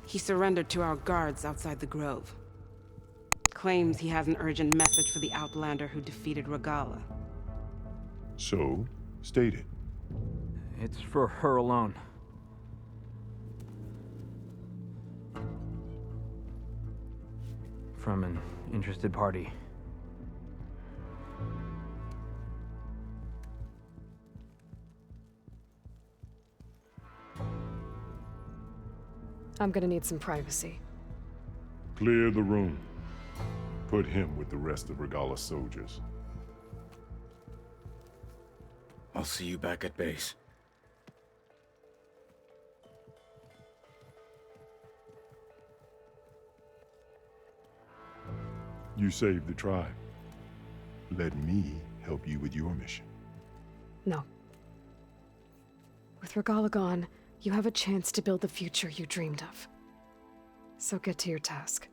He surrendered to our guards outside the grove. Claims he has an urgent message for the Outlander who defeated Regalla. So, state it. It's for her alone. From an interested party. I'm gonna need some privacy. Clear the room. Put him with the rest of Regalla's soldiers. I'll see you back at base. You saved the tribe. Let me help you with your mission. No. With Regalla gone, you have a chance to build the future you dreamed of. So get to your task.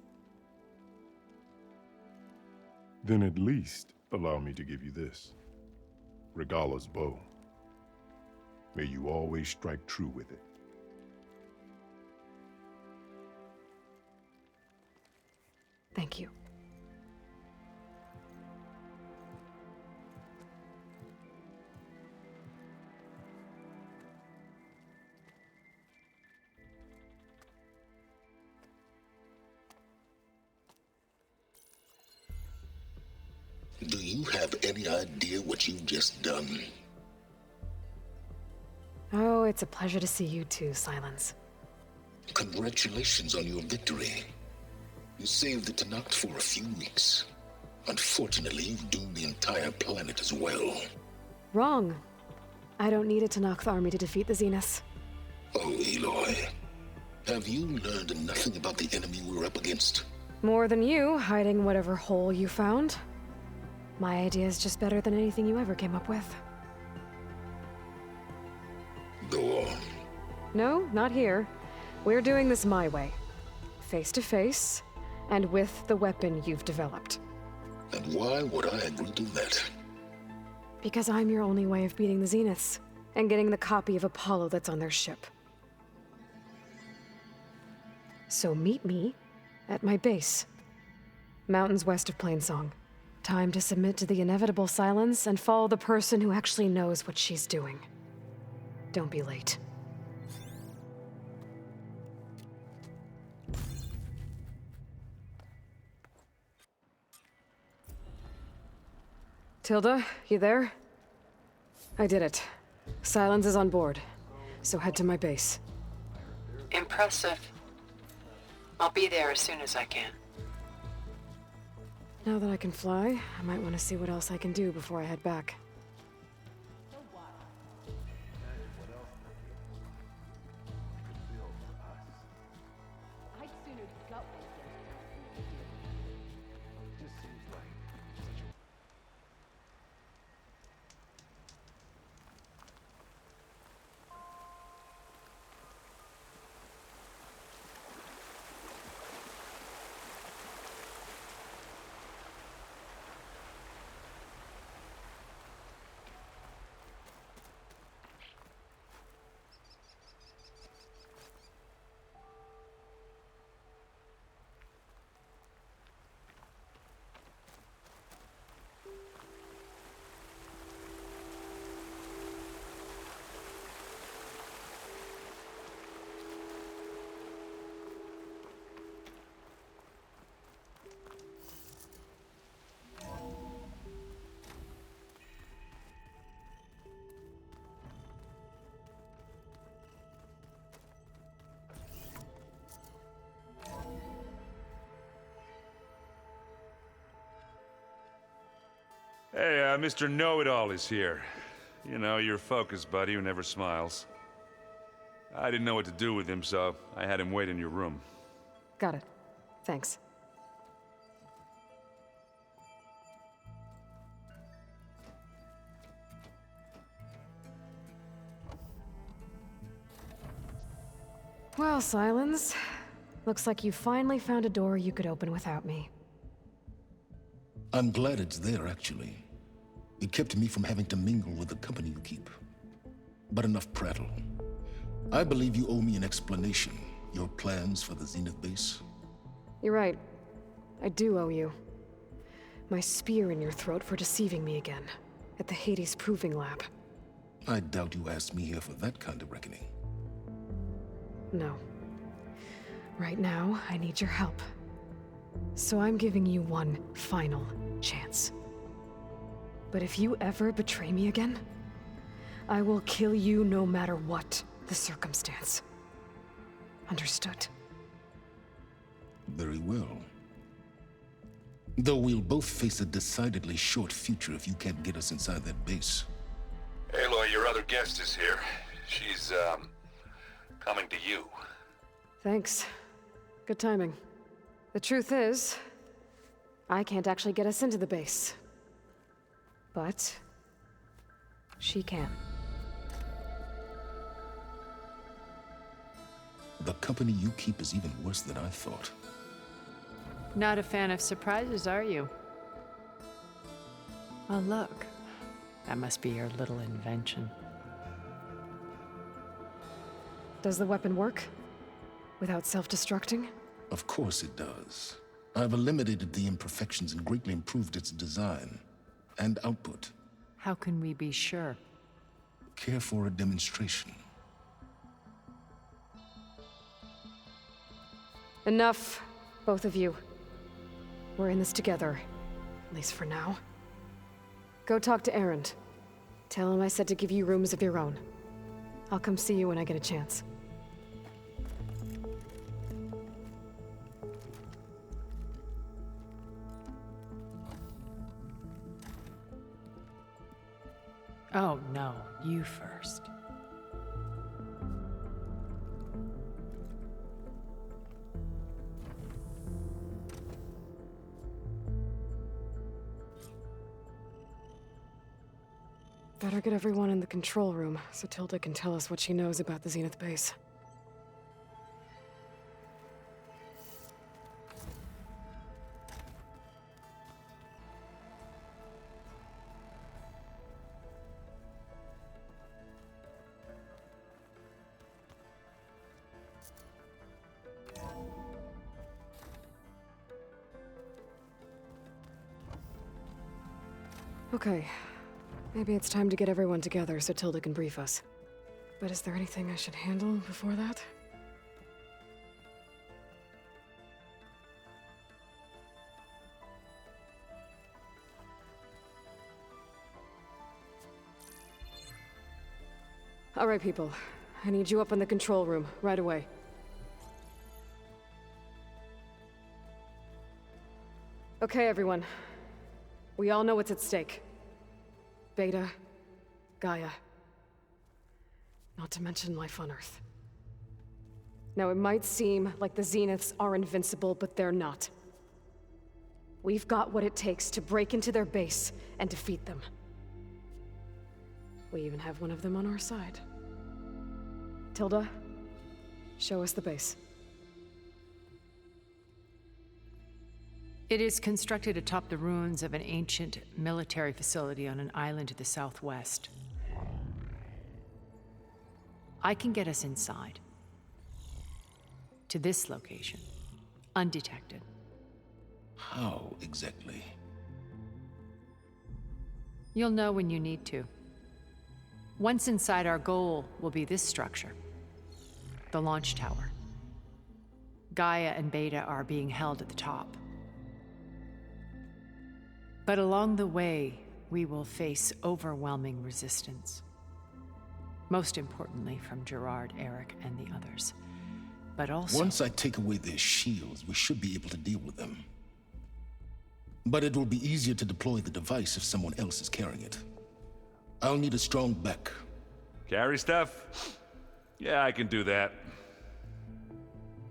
Then at least allow me to give you this. Regalla's bow. May you always strike true with it. Thank you. Do you have any idea what you've just done? Oh, it's a pleasure to see you too, Silence. Congratulations on your victory. You saved the Tenakth for a few weeks. Unfortunately, you've doomed the entire planet as well. Wrong. I don't need a Tenakth army to defeat the Zeniths. Oh, Aloy. Have you learned nothing about the enemy we're up against? More than you, hiding whatever hole you found. My idea is just better than anything you ever came up with. Go on. No, not here. We're doing this my way. Face to face, and with the weapon you've developed. And why would I agree to that? Because I'm your only way of beating the Zeniths, and getting the copy of Apollo that's on their ship. So meet me at my base. Mountains west of Plainsong. Time to submit to the inevitable silence and follow the person who actually knows what she's doing. Don't be late. Tilda, you there? I did it. Silence is on board, so head to my base. Impressive. I'll be there as soon as I can. Now that I can fly, I might want to see what else I can do before I head back. Hey, Mr. Know-It-All is here. You know, your focus buddy who never smiles. I didn't know what to do with him, so I had him wait in your room. Got it. Thanks. Well, Silence. Looks like you finally found a door you could open without me. I'm glad it's there, actually. It kept me from having to mingle with the company you keep. But enough prattle. I believe you owe me an explanation. your plans for the Zenith base? You're right. I do owe you. My spear in your throat for deceiving me again, at the Hades Proving Lab. I doubt you asked me here for that kind of reckoning. No. Right now, I need your help. So I'm giving you one final chance. But if you ever betray me again, I will kill you no matter what the circumstance. Understood? Very well. Though we'll both face a decidedly short future if you can't get us inside that base. Aloy, your other guest is here. She's, coming to you. Thanks. Good timing. The truth is, I can't actually get us into the base. But she can. The company you keep is even worse than I thought. Not a fan of surprises, are you? Oh, look. That must be your little invention. Does the weapon work? Without self-destructing? Of course it does. I've eliminated the imperfections and greatly improved its design and output. How can we be sure? Care for a demonstration? Enough, both of you. We're in this together, at least for now. Go talk to Erend. Tell him I said to give you rooms of your own. I'll come see you when I get a chance. Oh, no. You first. Better get everyone in the control room so Tilda can tell us what she knows about the Zenith base. Okay. Maybe it's time to get everyone together so Tilda can brief us. But is there anything I should handle before that? All right, people. I need you up in the control room, right away. Okay, everyone. We all know what's at stake. Beta, Gaia. Not to mention life on Earth. Now, it might seem like the Zeniths are invincible, but they're not. We've got what it takes to break into their base and defeat them. We even have one of them on our side. Tilda, show us the base. It is constructed atop the ruins of an ancient military facility on an island to the southwest. I can get us inside. To this location. Undetected. How exactly? You'll know when you need to. Once inside, our goal will be this structure. The launch tower. Gaia and Beta are being held at the top. But along the way, we will face overwhelming resistance. Most importantly from Gerard, Erik, and the others. But also... Once I take away their shields, we should be able to deal with them. But it will be easier to deploy the device if someone else is carrying it. I'll need a strong back. Carry stuff? Yeah, I can do that.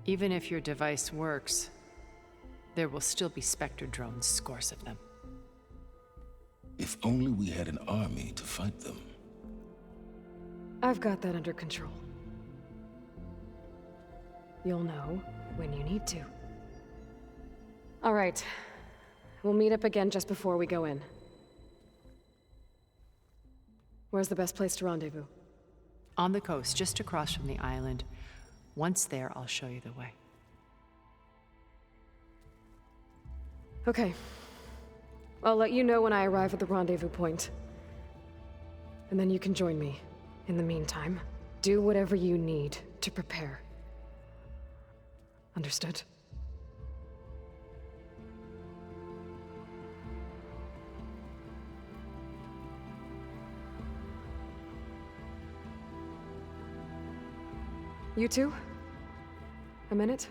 Even if your device works, there will still be Spectre drones, scores of them. If only we had an army to fight them. I've got that under control. You'll know when you need to. All right. We'll meet up again just before we go in. Where's the best place to rendezvous? On the coast, just across from the island, Once there, I'll show you the way. Okay. I'll let you know when I arrive at the Rendezvous Point. And then you can join me. In the meantime, do whatever you need to prepare. Understood? You two? A minute?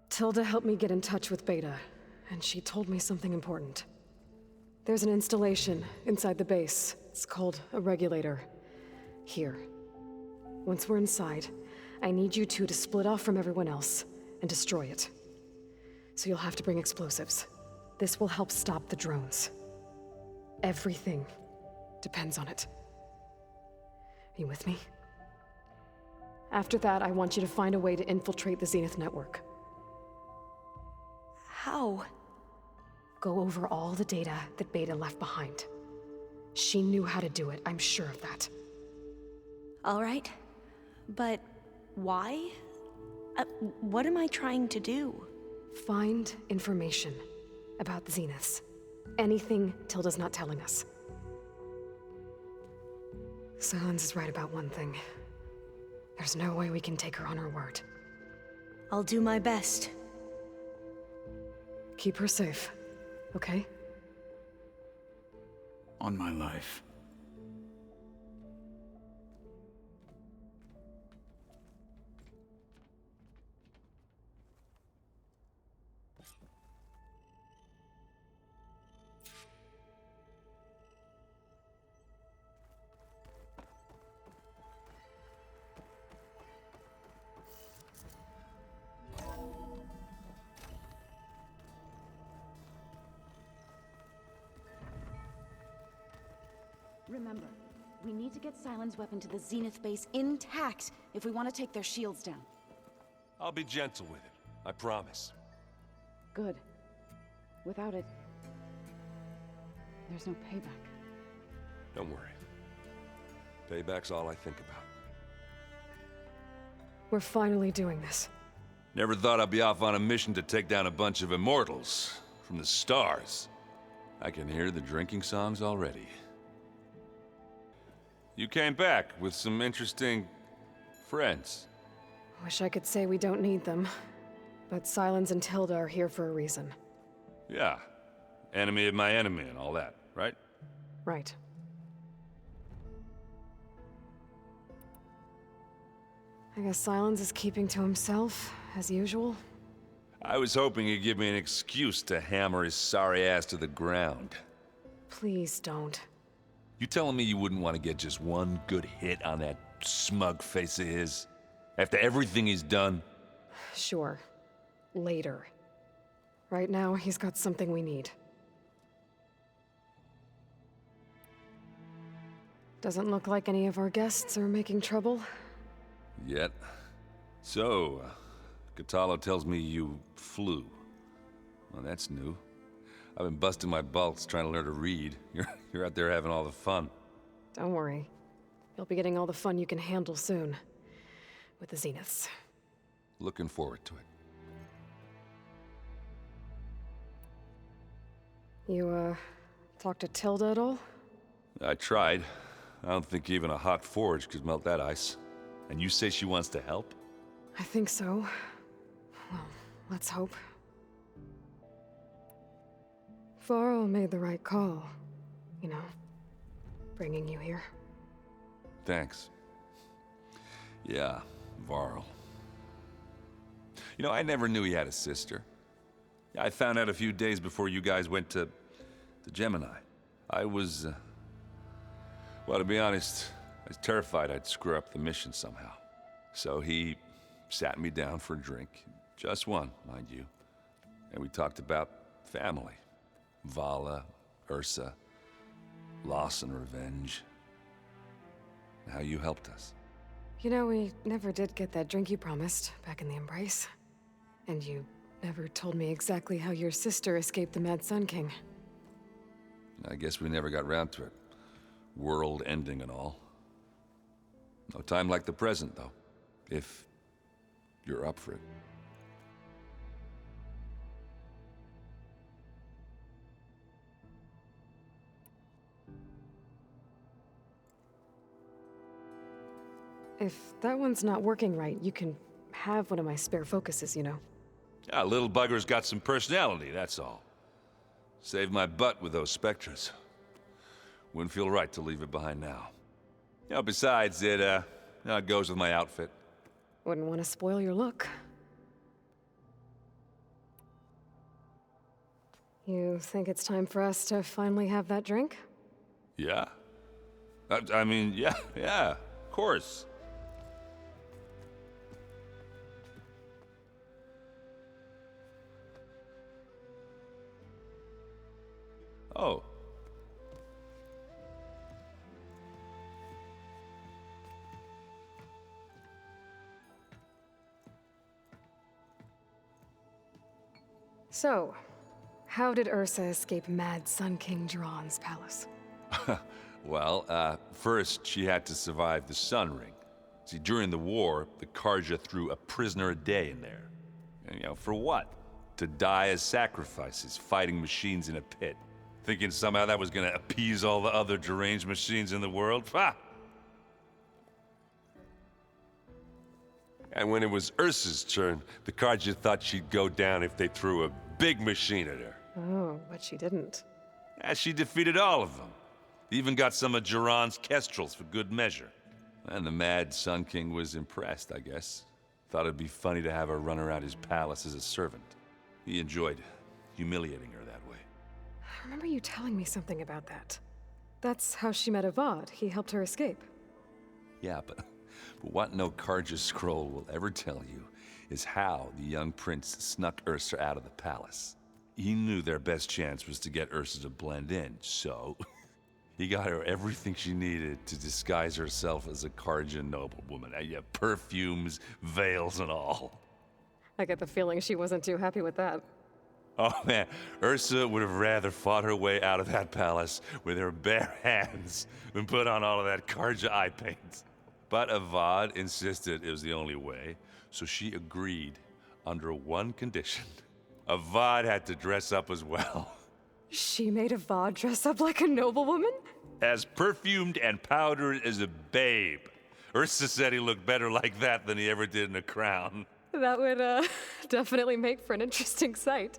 Tilda helped me get in touch with Beta, and she told me something important. There's an installation inside the base. It's called a regulator. Here. Once we're inside, I need you two to split off from everyone else and destroy it. So you'll have to bring explosives. This will help stop the drones. Everything depends on it. Are you with me? After that, I want you to find a way to infiltrate the Zenith network. How? Go over all the data that Beta left behind. She knew how to do it, I'm sure of that. All right. But why? What am I trying to do? Find information about the Zeniths. Anything Tilda's not telling us. Silence is right about one thing. There's no way we can take her on her word. I'll do my best. Keep her safe, okay? On my life. Remember, we need to get Sylens' weapon to the Zenith base intact if we want to take their shields down. I'll be gentle with it, I promise. Good. Without it, there's no payback. Don't worry. Payback's all I think about. We're finally doing this. Never thought I'd be off on a mission to take down a bunch of immortals from the stars. I can hear the drinking songs already. You came back with some interesting friends. Wish I could say we don't need them, but Sylens and Tilda are here for a reason. Yeah. Enemy of my enemy and all that, right? Right. I guess Sylens is keeping to himself, as usual. I was hoping he'd give me an excuse to hammer his sorry ass to the ground. Please don't. You telling me you wouldn't want to get just one good hit on that smug face of his? After everything he's done? Sure. Later. Right now, he's got something we need. Doesn't look like any of our guests are making trouble. Yet. So, Catalo tells me you flew. Well, that's new. I've been busting my balls trying to learn to read. You're out there having all the fun. Don't worry. You'll be getting all the fun you can handle soon. With the Zeniths. Looking forward to it. You, talked to Tilda at all? I tried. I don't think even a hot forge could melt that ice. And you say she wants to help? I think so. Well, let's hope. Varl made the right call. You know, bringing you here. Thanks. Yeah, Varl. You know, I never knew he had a sister. I found out a few days before you guys went to Gemini. I was, well, to be honest, I was terrified I'd screw up the mission somehow. So he sat me down for a drink. Just one, mind you. And we talked about family. Vala, Ursa, loss and revenge. And how you helped us. You know, we never did get that drink you promised back in the Embrace. And you never told me exactly how your sister escaped the Mad Sun King. I guess we never got round to it. World ending and all. No time like the present, though. If you're up for it. If that one's not working right, you can have one of my spare focuses, you know. Yeah, little bugger's got some personality, that's all. Saved my butt with those spectras. Wouldn't feel right to leave it behind now. You know, besides, it goes with my outfit. Wouldn't want to spoil your look. You think it's time for us to finally have that drink? Yeah? I mean, yeah, of course. Oh. So, how did Ursa escape Mad Sun King Duran's palace? Well, first she had to survive the Sun Ring. See, during the war, the Karja threw a prisoner a day in there. And, you know, for what? To die as sacrifices, fighting machines in a pit. Thinking somehow that was gonna appease all the other deranged machines in the world? Ha! And when it was Ursa's turn, the Karja thought she'd go down if they threw a big machine at her. Oh, but she didn't. Yeah, she defeated all of them. Even got some of Duran's kestrels for good measure. And the Mad Sun King was impressed, I guess. Thought it'd be funny to have her run around his palace as a servant. He enjoyed humiliating her that way. I remember you telling me something about that. That's how she met Avad. He helped her escape. Yeah, but what no Karja scroll will ever tell you is how the young prince snuck Ursa out of the palace. He knew their best chance was to get Ursa to blend in, so he got her everything she needed to disguise herself as a Karja noblewoman. Yeah, perfumes, veils, and all. I get the feeling she wasn't too happy with that. Oh man, Ursa would have rather fought her way out of that palace with her bare hands than put on all of that Karja eye paint. But Avad insisted it was the only way, so she agreed under one condition. Avad had to dress up as well. She made Avad dress up like a noblewoman? As perfumed and powdered as a babe. Ursa said he looked better like that than he ever did in a crown. That would, definitely make for an interesting sight.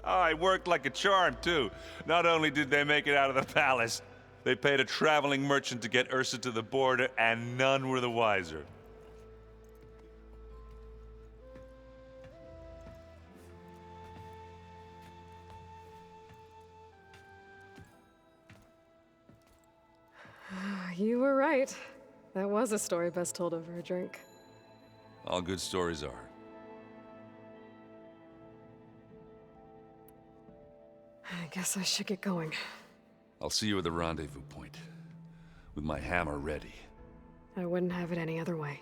Oh, it worked like a charm, too. Not only did they make it out of the palace, they paid a traveling merchant to get Ursa to the border, and none were the wiser. You were right. That was a story best told over a drink. All good stories are. I guess I should get going. I'll see you at the rendezvous point, with my hammer ready. I wouldn't have it any other way.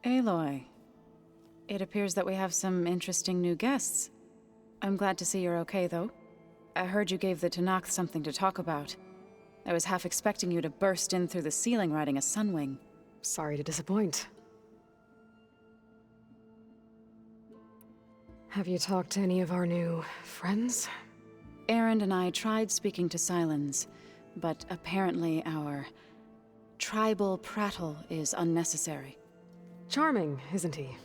Aloy, it appears that we have some interesting new guests. I'm glad to see you're okay, though. I heard you gave the Tanakh something to talk about. I was half expecting you to burst in through the ceiling riding a sunwing. Sorry to disappoint. Have you talked to any of our new friends? Erend and I tried speaking to Silence, but apparently our tribal prattle is unnecessary. Charming, isn't he?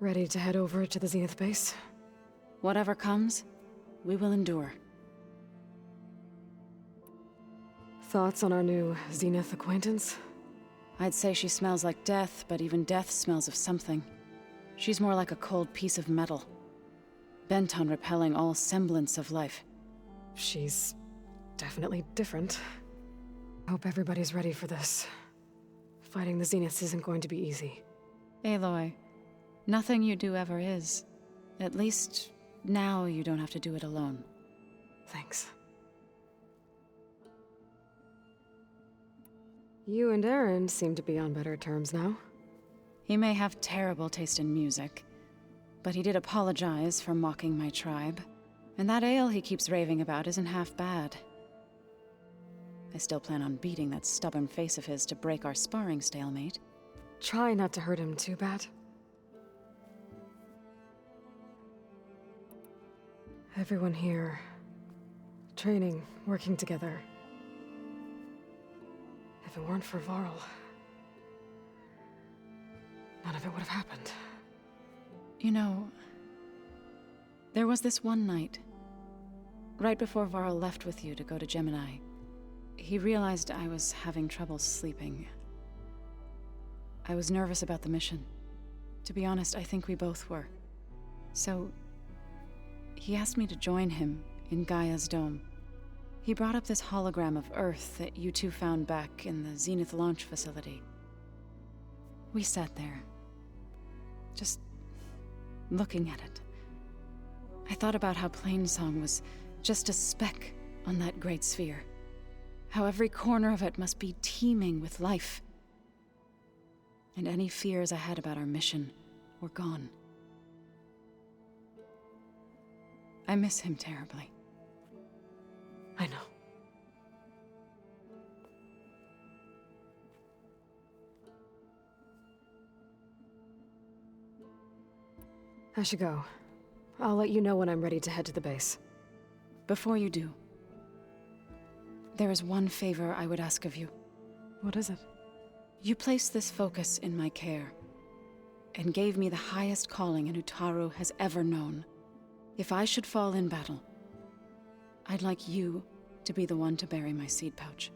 Ready to head over to the Zenith base? Whatever comes, we will endure. Thoughts on our new Zenith acquaintance? I'd say she smells like death, but even death smells of something. She's more like a cold piece of metal, bent on repelling all semblance of life. She's definitely different. Hope everybody's ready for this. Fighting the Zeniths isn't going to be easy. Aloy, nothing you do ever is. At least, now you don't have to do it alone. Thanks. You and Aaron seem to be on better terms now. He may have terrible taste in music, but he did apologize for mocking my tribe. And that ale he keeps raving about isn't half bad. I still plan on beating that stubborn face of his to break our sparring stalemate. Try not to hurt him too bad. Everyone here, training, working together. If it weren't for Varl, none of it would have happened. You know, there was this one night, right before Varl left with you to go to Gemini. He realized I was having trouble sleeping. I was nervous about the mission. To be honest, I think we both were. So, he asked me to join him in Gaia's dome. He brought up this hologram of Earth that you two found back in the Zenith launch facility. We sat there, just looking at it. I thought about how Plainsong was just a speck on that great sphere. How every corner of it must be teeming with life. And any fears I had about our mission were gone. I miss him terribly. I know. I should go. I'll let you know when I'm ready to head to the base. Before you do, there is one favor I would ask of you. What is it? You placed this focus in my care, and gave me the highest calling an Utaru has ever known. If I should fall in battle, I'd like you to be the one to bury my seed pouch.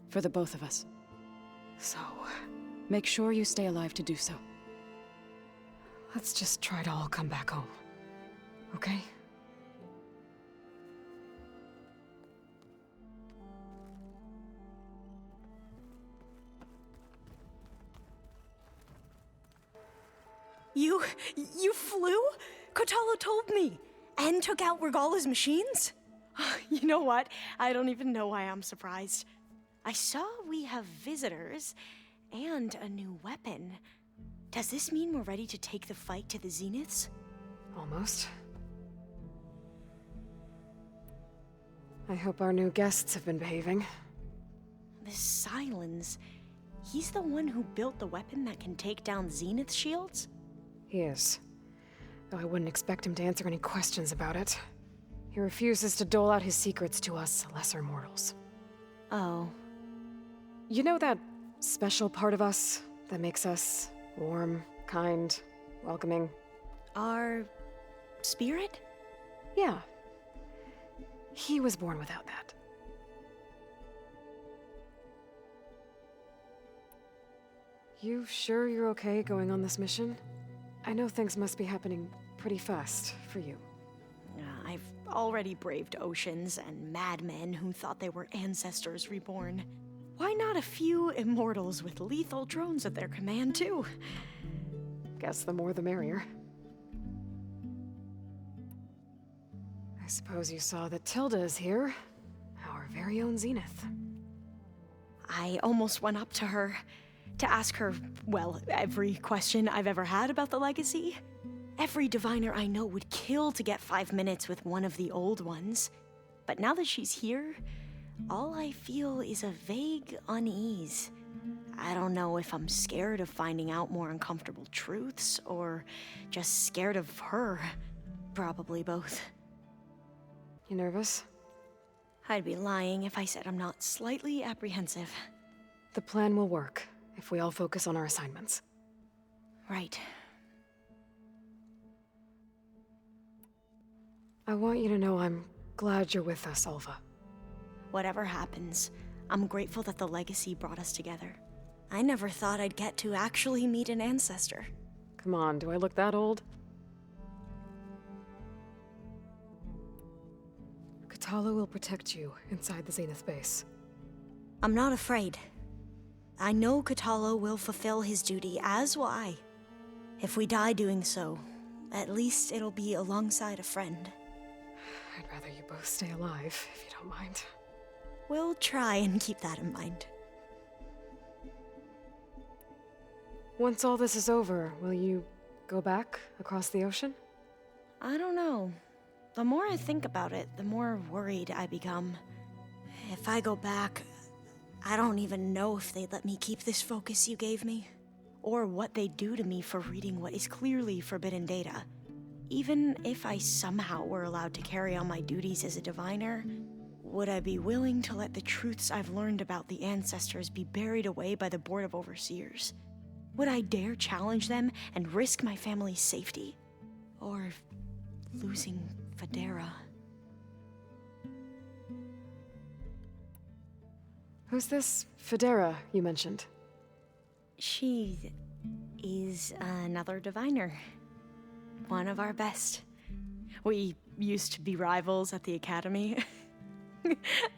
For the both of us. So, make sure you stay alive to do so. let's just try to all come back home. Okay? You flew? Kotalo told me. And took out Regalla's machines? You know what? I don't even know why I'm surprised. I saw we have visitors and a new weapon. Does this mean we're ready to take the fight to the Zeniths? Almost. I hope our new guests have been behaving. This Silence, he's the one who built the weapon that can take down Zenith shields? He is. Though I wouldn't expect him to answer any questions about it. He refuses to dole out his secrets to us lesser mortals. Oh. You know that special part of us that makes us warm, kind, welcoming? Our spirit? Yeah. He was born without that. You sure you're okay going on this mission? I know things must be happening pretty fast for you. I've already braved oceans and madmen who thought they were ancestors reborn. Why not a few immortals with lethal drones at their command, too? Guess the more the merrier. I suppose you saw that Tilda is here. Our very own Zenith. I almost went up to her to ask her, well, every question I've ever had about the legacy. Every diviner I know would kill to get 5 minutes with one of the old ones. But now that she's here, all I feel is a vague unease. I don't know if I'm scared of finding out more uncomfortable truths, or just scared of her. Probably both. You nervous? I'd be lying if I said I'm not slightly apprehensive. The plan will work if we all focus on our assignments. Right. I want you to know I'm glad you're with us, Alva. Whatever happens, I'm grateful that the legacy brought us together. I never thought I'd get to actually meet an ancestor. Come on, do I look that old? Kotalo will protect you inside the Zenith base. I'm not afraid. I know Kotalo will fulfill his duty, as will I. If we die doing so, At least it'll be alongside a friend. I'd rather you both stay alive, if you don't mind. We'll try and keep that in mind. Once all this is over, will you go back across the ocean? I don't know. The more I think about it, the more worried I become. If I go back, I don't even know if they'd let me keep this focus you gave me, or what they'd do to me for reading what is clearly forbidden data. Even if I somehow were allowed to carry on my duties as a diviner, would I be willing to let the truths I've learned about the ancestors be buried away by the Board of Overseers? Would I dare challenge them and risk my family's safety? Or losing Federa? Who's this Federa you mentioned? She is another diviner. One of our best. We used to be rivals at the academy.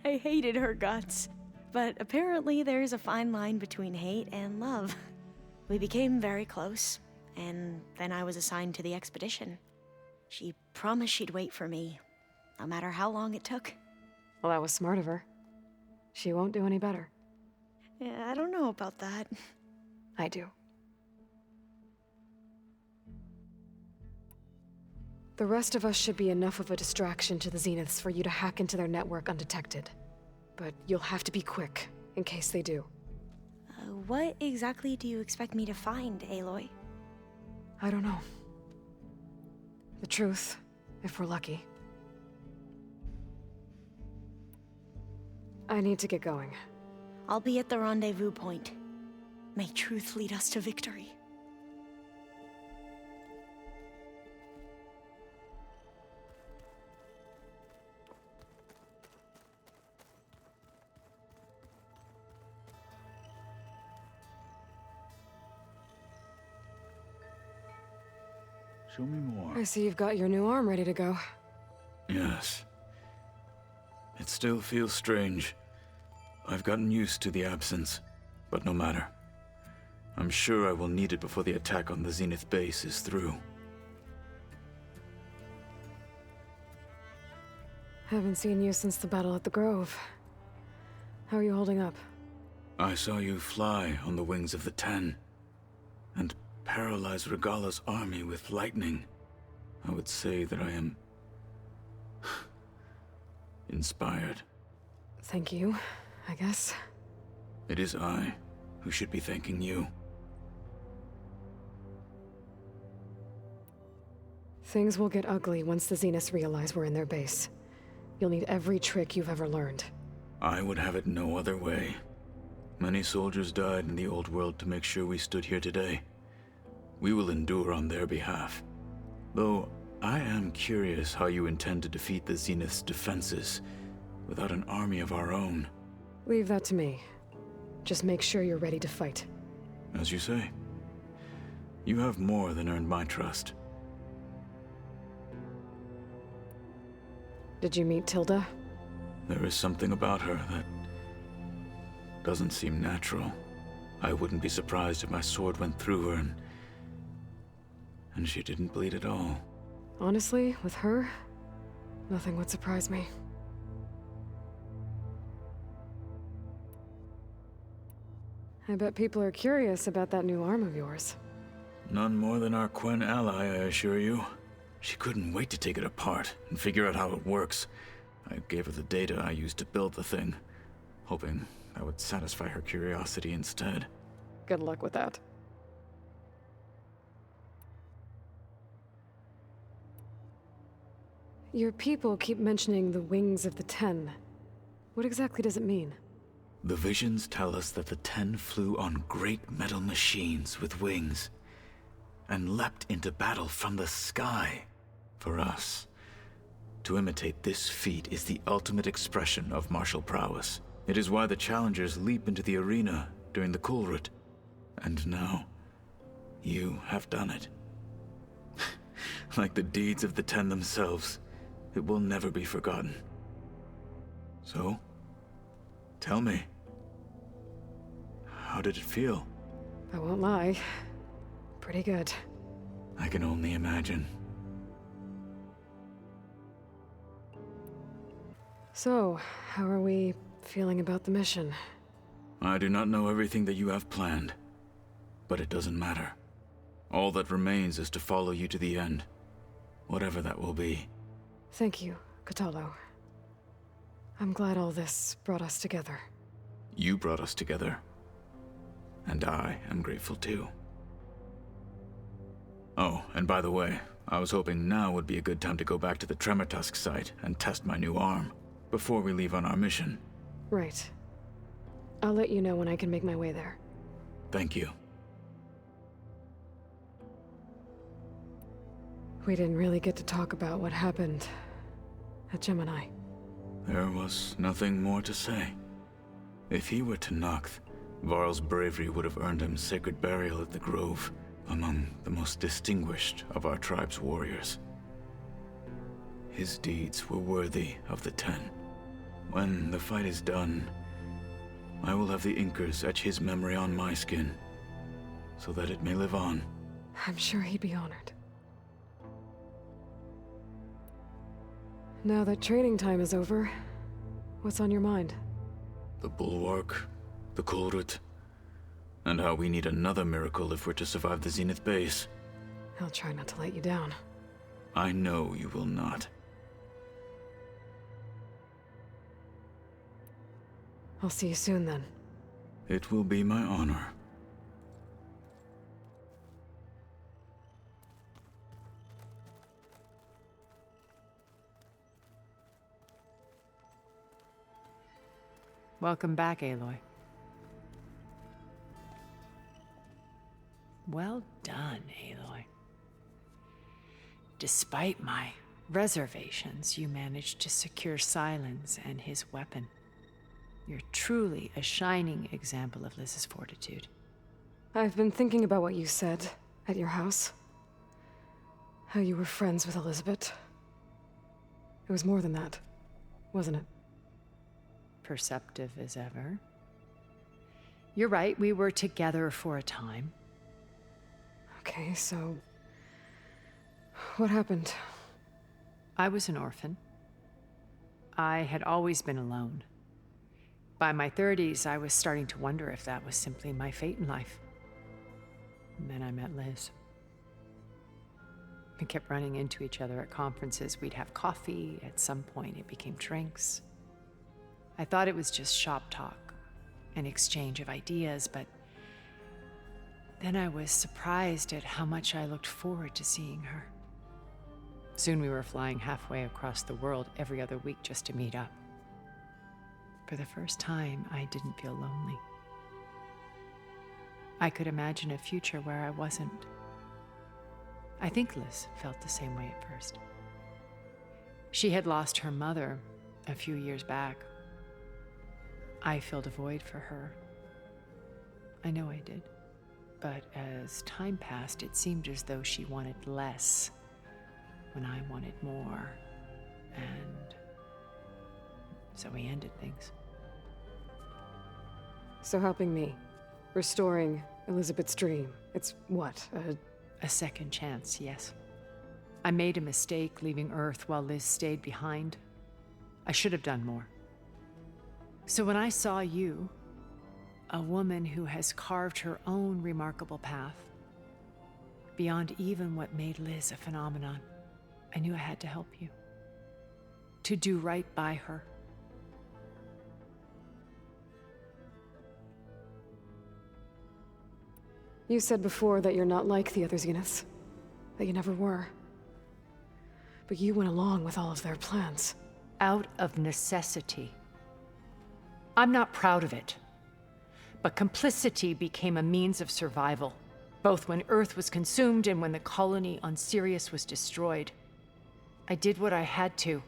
I hated her guts, but apparently there's a fine line between hate and love. We became very close, and then I was assigned to the expedition. She promised she'd wait for me, no matter how long it took. Well, that was smart of her. She won't do any better. Yeah, I don't know about that. I do. The rest of us should be enough of a distraction to the Zeniths for you to hack into their network undetected. But you'll have to be quick, in case they do. What exactly do you expect me to find, Aloy? I don't know. The truth, if we're lucky. I need to get going. I'll be at the Rendezvous Point. May truth lead us to victory. Show me more. I see you've got your new arm ready to go. Yes. It still feels strange. I've gotten used to the absence, but no matter. I'm sure I will need it before the attack on the Zenith base is through. Haven't seen you since the battle at the Grove. How are you holding up? I saw you fly on the wings of the Ten, and paralyze Regalla's army with lightning. I would say that I am inspired. Thank you, I guess. It is I who should be thanking you. Things will get ugly once the Zeniths realize we're in their base. You'll need every trick you've ever learned. I would have it no other way. Many soldiers died in the old world to make sure we stood here today. We will endure on their behalf. Though, I am curious how you intend to defeat the Zenith's defenses without an army of our own. Leave that to me. Just make sure you're ready to fight. As you say. You have more than earned my trust. Did you meet Tilda? There is something about her that doesn't seem natural. I wouldn't be surprised if my sword went through her and she didn't bleed at all. Honestly, with her, nothing would surprise me. I bet people are curious about that new arm of yours. None more than our Quen ally, I assure you. She couldn't wait to take it apart and figure out how it works. I gave her the data I used to build the thing, hoping that would satisfy her curiosity instead. Good luck with that. Your people keep mentioning the wings of the Ten. What exactly does it mean? The visions tell us that the Ten flew on great metal machines with wings, and leapt into battle from the sky. For us, to imitate this feat is the ultimate expression of martial prowess. It is why the challengers leap into the arena during the Kulrut. And now, you have done it. Like the deeds of the Ten themselves, it will never be forgotten. So, tell me, how did it feel? I won't lie. Pretty good. I can only imagine. So, how are we feeling about the mission? I do not know everything that you have planned, but it doesn't matter. All that remains is to follow you to the end, whatever that will be. Thank you, Kotallo. I'm glad all this brought us together. You brought us together, and I am grateful too. Oh, and by the way, I was hoping now would be a good time to go back to the Tremortusk site and test my new arm, before we leave on our mission. Right. I'll let you know when I can make my way there. Thank you. We didn't really get to talk about what happened at Gemini. There was nothing more to say. If he were Tenakth, Varl's bravery would have earned him sacred burial at the Grove, among the most distinguished of our tribe's warriors. His deeds were worthy of the Ten. When the fight is done, I will have the Inkers etch his memory on my skin, so that it may live on. I'm sure he'd be honored. Now that training time is over, what's on your mind? The Bulwark, the Kulrut, and how we need another miracle if we're to survive the Zenith base. I'll try not to let you down. I know you will not. I'll see you soon then. It will be my honor. Welcome back, Aloy. Well done, Aloy. Despite my reservations, you managed to secure Silence and his weapon. You're truly a shining example of Liz's fortitude. I've been thinking about what you said at your house. How you were friends with Elizabeth. It was more than that, wasn't it? Perceptive as ever. You're right, we were together for a time. Okay, so... what happened? I was an orphan. I had always been alone. By my 30s, I was starting to wonder if that was simply my fate in life. And then I met Liz. We kept running into each other at conferences. We'd have coffee. At some point, it became drinks. I thought it was just shop talk, an exchange of ideas, but then I was surprised at how much I looked forward to seeing her. Soon we were flying halfway across the world every other week just to meet up. For the first time, I didn't feel lonely. I could imagine a future where I wasn't. I think Liz felt the same way at first. She had lost her mother a few years back. I filled a void for her. I know I did. But as time passed, it seemed as though she wanted less when I wanted more. And so we ended things. So helping me, restoring Elizabeth's dream, it's what, a second chance, yes. I made a mistake leaving Earth while Liz stayed behind. I should have done more. So when I saw you, a woman who has carved her own remarkable path, beyond even what made Liz a phenomenon, I knew I had to help you. To do right by her. You said before that you're not like the other Zeniths. That you never were. But you went along with all of their plans. Out of necessity. I'm not proud of it. But complicity became a means of survival, both when Earth was consumed and when the colony on Sirius was destroyed. I did what I had to.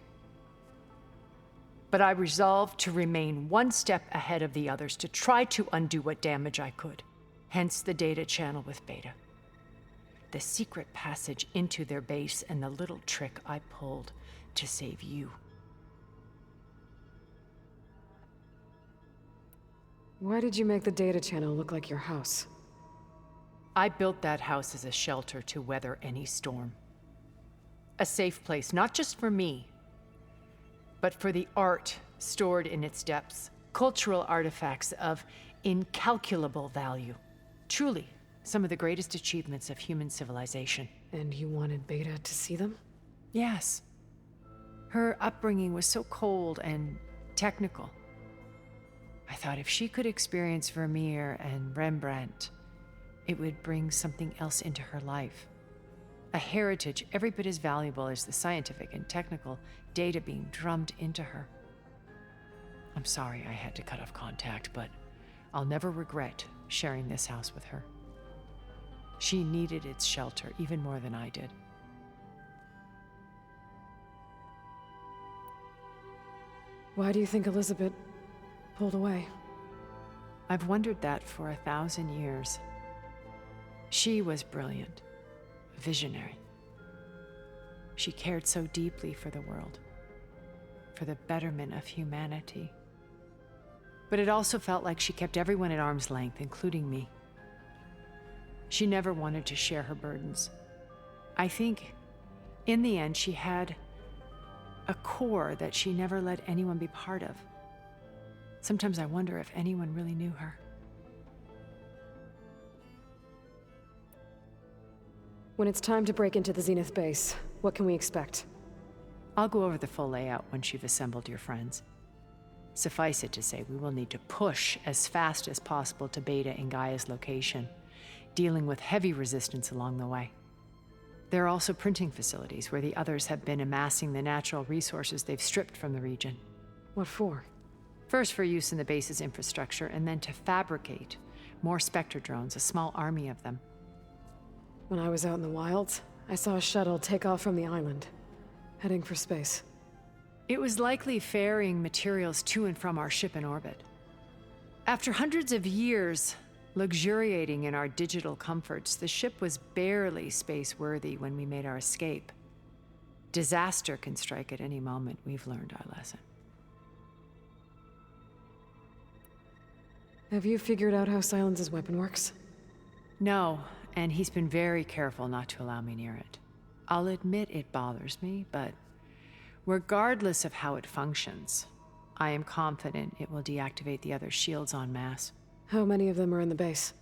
But I resolved to remain one step ahead of the others, to try to undo what damage I could. Hence the data channel with Beta. The secret passage into their base and the little trick I pulled to save you. Why did you make the data channel look like your house? I built that house as a shelter to weather any storm. A safe place, not just for me, but for the art stored in its depths, cultural artifacts of incalculable value. Truly, some of the greatest achievements of human civilization. And you wanted Beta to see them? Yes. Her upbringing was so cold and technical. I thought if she could experience Vermeer and Rembrandt, it would bring something else into her life. A heritage every bit as valuable as the scientific and technical data being drummed into her. I'm sorry I had to cut off contact, but I'll never regret sharing this house with her. She needed its shelter even more than I did. Why do you think Elizabeth pulled away? I've wondered that for 1,000 years. She was brilliant, visionary. She cared so deeply for the world, for the betterment of humanity. But it also felt like she kept everyone at arm's length, including me. She never wanted to share her burdens. I think, in the end, she had a core that she never let anyone be part of. Sometimes I wonder if anyone really knew her. When it's time to break into the Zenith base, what can we expect? I'll go over the full layout once you've assembled your friends. Suffice it to say, we will need to push as fast as possible to Beta and Gaia's location, dealing with heavy resistance along the way. There are also printing facilities where the others have been amassing the natural resources they've stripped from the region. What for? First for use in the base's infrastructure, and then to fabricate more Spectre drones, a small army of them. When I was out in the wilds, I saw a shuttle take off from the island, heading for space. It was likely ferrying materials to and from our ship in orbit. After hundreds of years luxuriating in our digital comforts, the ship was barely space-worthy when we made our escape. Disaster can strike at any moment. We've learned our lesson. Have you figured out how Silence's weapon works? No, and he's been very careful not to allow me near it. I'll admit it bothers me, but regardless of how it functions, I am confident it will deactivate the other shields en masse. How many of them are in the base?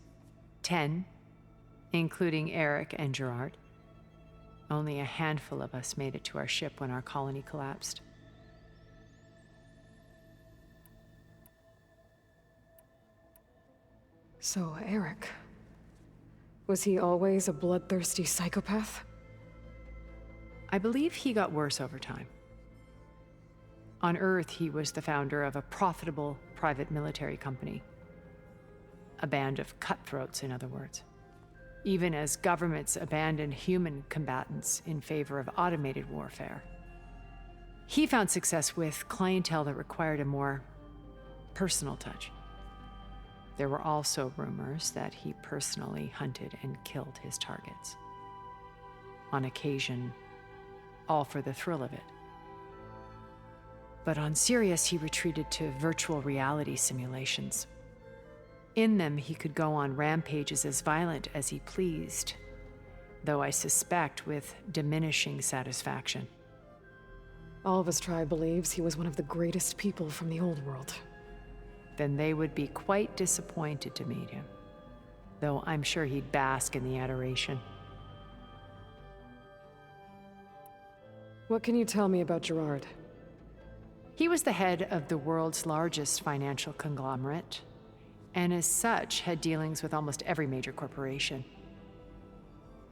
10, including Erik and Gerard. Only a handful of us made it to our ship when our colony collapsed. So, Erik. Was he always a bloodthirsty psychopath? I believe he got worse over time. On Earth, he was the founder of a profitable private military company. A band of cutthroats, in other words. Even as governments abandoned human combatants in favor of automated warfare. He found success with clientele that required a more personal touch. There were also rumors that he personally hunted and killed his targets. On occasion, all for the thrill of it. But on Sirius, he retreated to virtual reality simulations. In them, he could go on rampages as violent as he pleased, though I suspect with diminishing satisfaction. All of his tribe believes he was one of the greatest people from the old world. Then they would be quite disappointed to meet him, though I'm sure he'd bask in the adoration. What can you tell me about Gerard? He was the head of the world's largest financial conglomerate, and as such had dealings with almost every major corporation.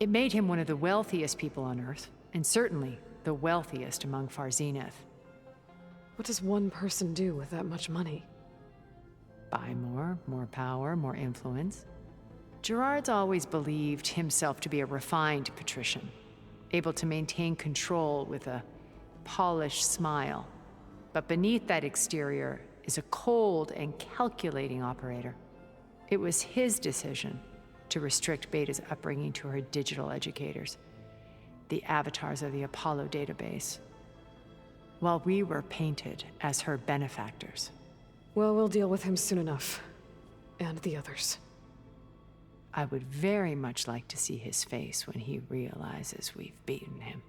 It made him one of the wealthiest people on Earth, and certainly the wealthiest among Far Zenith. What does one person do with that much money? Buy more power, more influence. Gerard's always believed himself to be a refined patrician, able to maintain control with a polished smile. But beneath that exterior is a cold and calculating operator. It was his decision to restrict Beta's upbringing to her digital educators, the avatars of the Apollo database, while we were painted as her benefactors. Well, we'll deal with him soon enough. And the others. I would very much like to see his face when he realizes we've beaten him.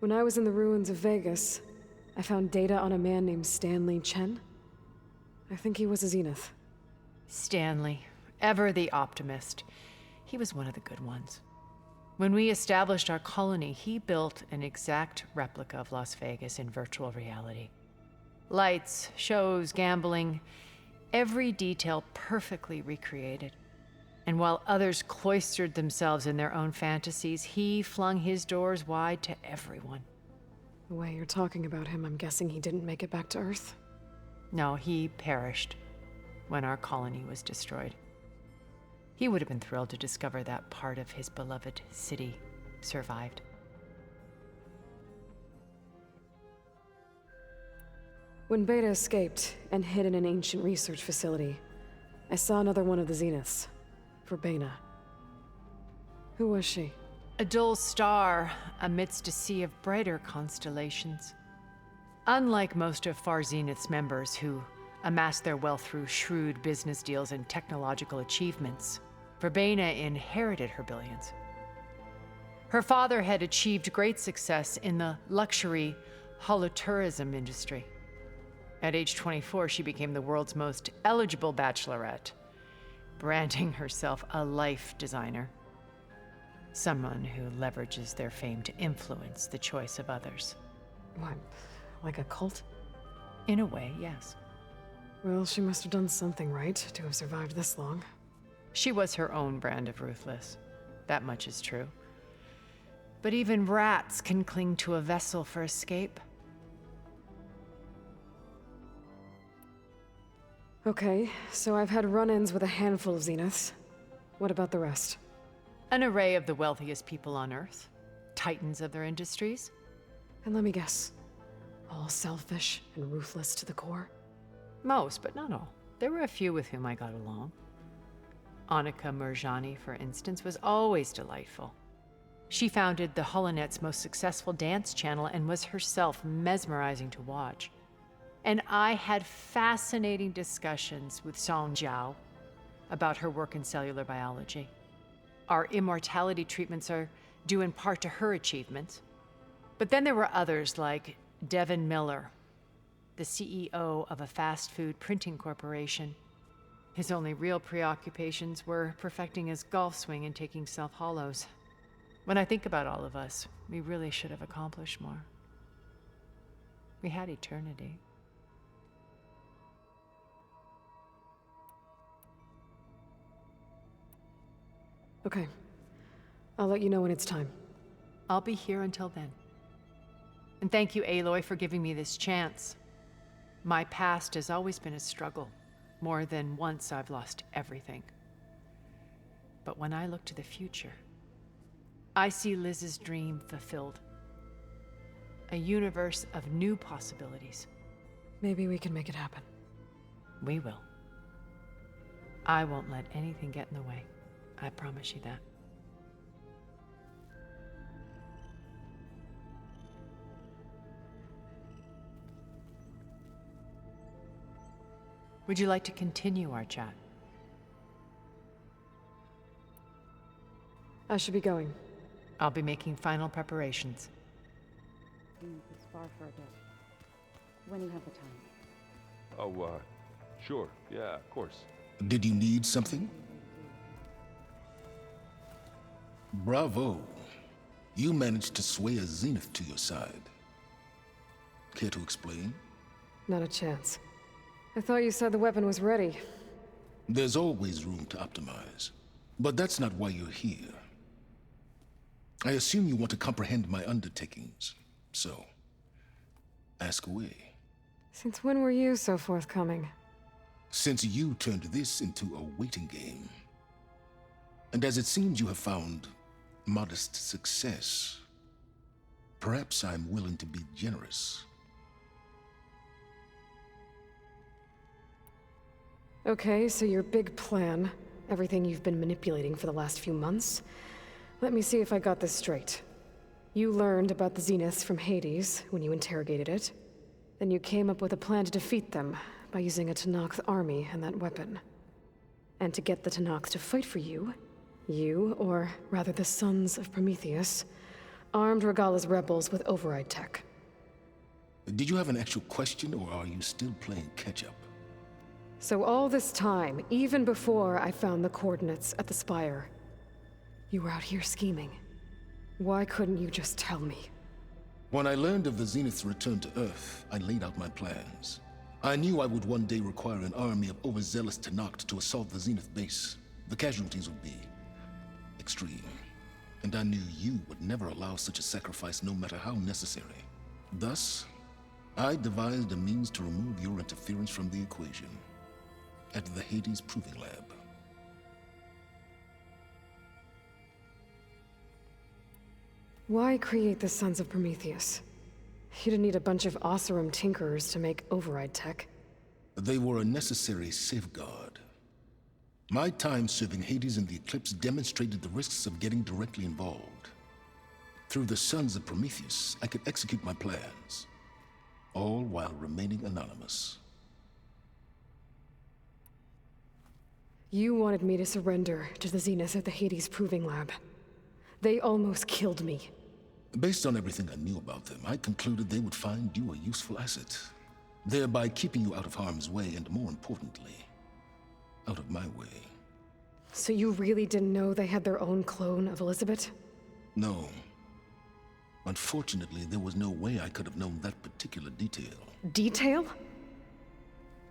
When I was in the ruins of Vegas, I found data on a man named Stanley Chen. I think he was a Zenith. Stanley, ever the optimist. He was one of the good ones. When we established our colony, he built an exact replica of Las Vegas in virtual reality. Lights, shows, gambling, every detail perfectly recreated. And while others cloistered themselves in their own fantasies, he flung his doors wide to everyone. The way you're talking about him, I'm guessing he didn't make it back to Earth? No, he perished when our colony was destroyed. He would have been thrilled to discover that part of his beloved city survived. When Beta escaped and hid in an ancient research facility, I saw another one of the Zeniths, Verbena. Who was she? A dull star amidst a sea of brighter constellations. Unlike most of Far Zenith's members who amassed their wealth through shrewd business deals and technological achievements, Verbena inherited her billions. Her father had achieved great success in the luxury holotourism industry. At age 24, she became the world's most eligible bachelorette, branding herself a life designer. Someone who leverages their fame to influence the choice of others. What, like a cult? In a way, yes. Well, she must have done something right to have survived this long. She was her own brand of ruthless. That much is true. But even rats can cling to a vessel for escape. Okay, so I've had run-ins with a handful of Zeniths. What about the rest? An array of the wealthiest people on Earth. Titans of their industries. And let me guess, all selfish and ruthless to the core? Most, but not all. There were a few with whom I got along. Annika Murjani, for instance, was always delightful. She founded the HoloNet's most successful dance channel and was herself mesmerizing to watch. And I had fascinating discussions with Song Jiao about her work in cellular biology. Our immortality treatments are due in part to her achievements. But then there were others like Devin Miller, the CEO of a fast food printing corporation. His only real preoccupations were perfecting his golf swing and taking self-hollows. When I think about all of us, we really should have accomplished more. We had eternity. Okay. I'll let you know when it's time. I'll be here until then. And thank you, Aloy, for giving me this chance. My past has always been a struggle. More than once I've lost everything. But when I look to the future, I see Liz's dream fulfilled. A universe of new possibilities. Maybe we can make it happen. We will. I won't let anything get in the way. I promise you that. Would you like to continue our chat? I should be going. I'll be making final preparations. It's far further. When you have the time. Oh, sure. Yeah, of course. Did you need something? Bravo. You managed to sway a Zenith to your side. Care to explain? Not a chance. I thought you said the weapon was ready. There's always room to optimize. But that's not why you're here. I assume you want to comprehend my undertakings. So, ask away. Since when were you so forthcoming? Since you turned this into a waiting game. And as it seems you have found modest success, perhaps I'm willing to be generous. Okay, so your big plan, everything you've been manipulating for the last few months. Let me see if I got this straight. You learned about the Zeniths from Hades when you interrogated it. Then you came up with a plan to defeat them by using a Tenakth army and that weapon. And to get the Tenakth to fight for you, or rather the Sons of Prometheus, Armed Regalla's rebels with override tech. Did you have an actual question, or are you still playing catch-up? So all this time, even before I found the coordinates at the Spire, you were out here scheming. Why couldn't you just tell me? When I learned of the Zenith's return to Earth, I laid out my plans. I knew I would one day require an army of overzealous Tenakth to assault the Zenith base. The casualties would be extreme. And I knew you would never allow such a sacrifice, no matter how necessary. Thus, I devised a means to remove your interference from the equation at the Hades Proving Lab. Why create the Sons of Prometheus? You didn't need a bunch of Oseram tinkerers to make override tech. They were a necessary safeguard. My time serving Hades in the Eclipse demonstrated the risks of getting directly involved. Through the Sons of Prometheus, I could execute my plans, all while remaining anonymous. You wanted me to surrender to the Zenith at the Hades Proving Lab. They almost killed me. Based on everything I knew about them, I concluded they would find you a useful asset, thereby keeping you out of harm's way and, more importantly, out of my way. So you really didn't know they had their own clone of Elizabeth? No. Unfortunately, there was no way I could have known that particular detail. Detail?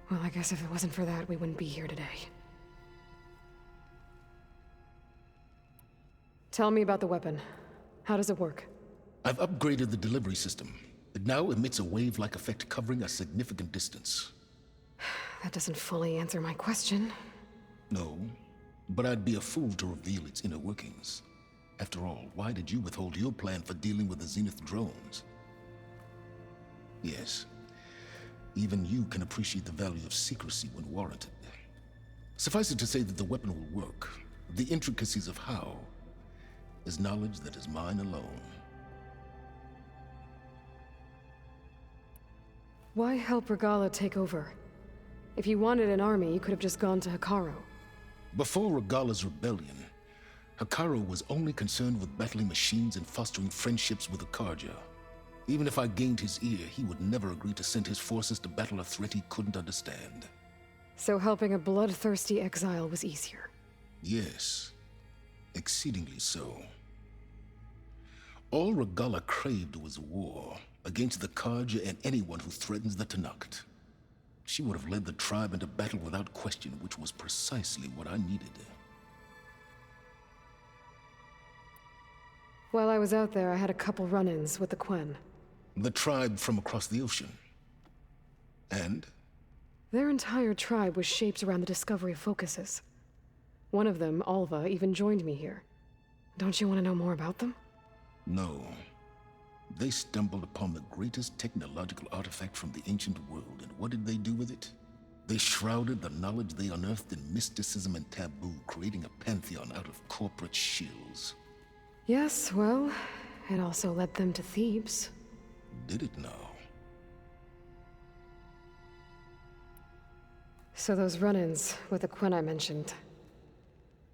Well, I guess if it wasn't for that, we wouldn't be here today. Tell me about the weapon. How does it work? I've upgraded the delivery system. It now emits a wave-like effect covering a significant distance. That doesn't fully answer my question. No, but I'd be a fool to reveal its inner workings. After all, why did you withhold your plan for dealing with the Zenith drones? Yes, even you can appreciate the value of secrecy when warranted. Suffice it to say that the weapon will work. The intricacies of how is knowledge that is mine alone. Why help Regalla take over? If you wanted an army, you could have just gone to Hekarro. Before Regalla's rebellion, Hekarro was only concerned with battling machines and fostering friendships with Akarja. Even if I gained his ear, he would never agree to send his forces to battle a threat he couldn't understand. So helping a bloodthirsty exile was easier? Yes, exceedingly so. All Regalla craved was war against the Karja and anyone who threatens the Tenakth. She would have led the tribe into battle without question, which was precisely what I needed. While I was out there, I had a couple run-ins with the Quen. The tribe from across the ocean. And? Their entire tribe was shaped around the discovery of focuses. One of them, Alva, even joined me here. Don't you want to know more about them? No. They stumbled upon the greatest technological artifact from the ancient world, and what did they do with it? They shrouded the knowledge they unearthed in mysticism and taboo, creating a pantheon out of corporate shills. Yes, well, it also led them to Thebes. Did it now? So those run-ins with the Quen I mentioned.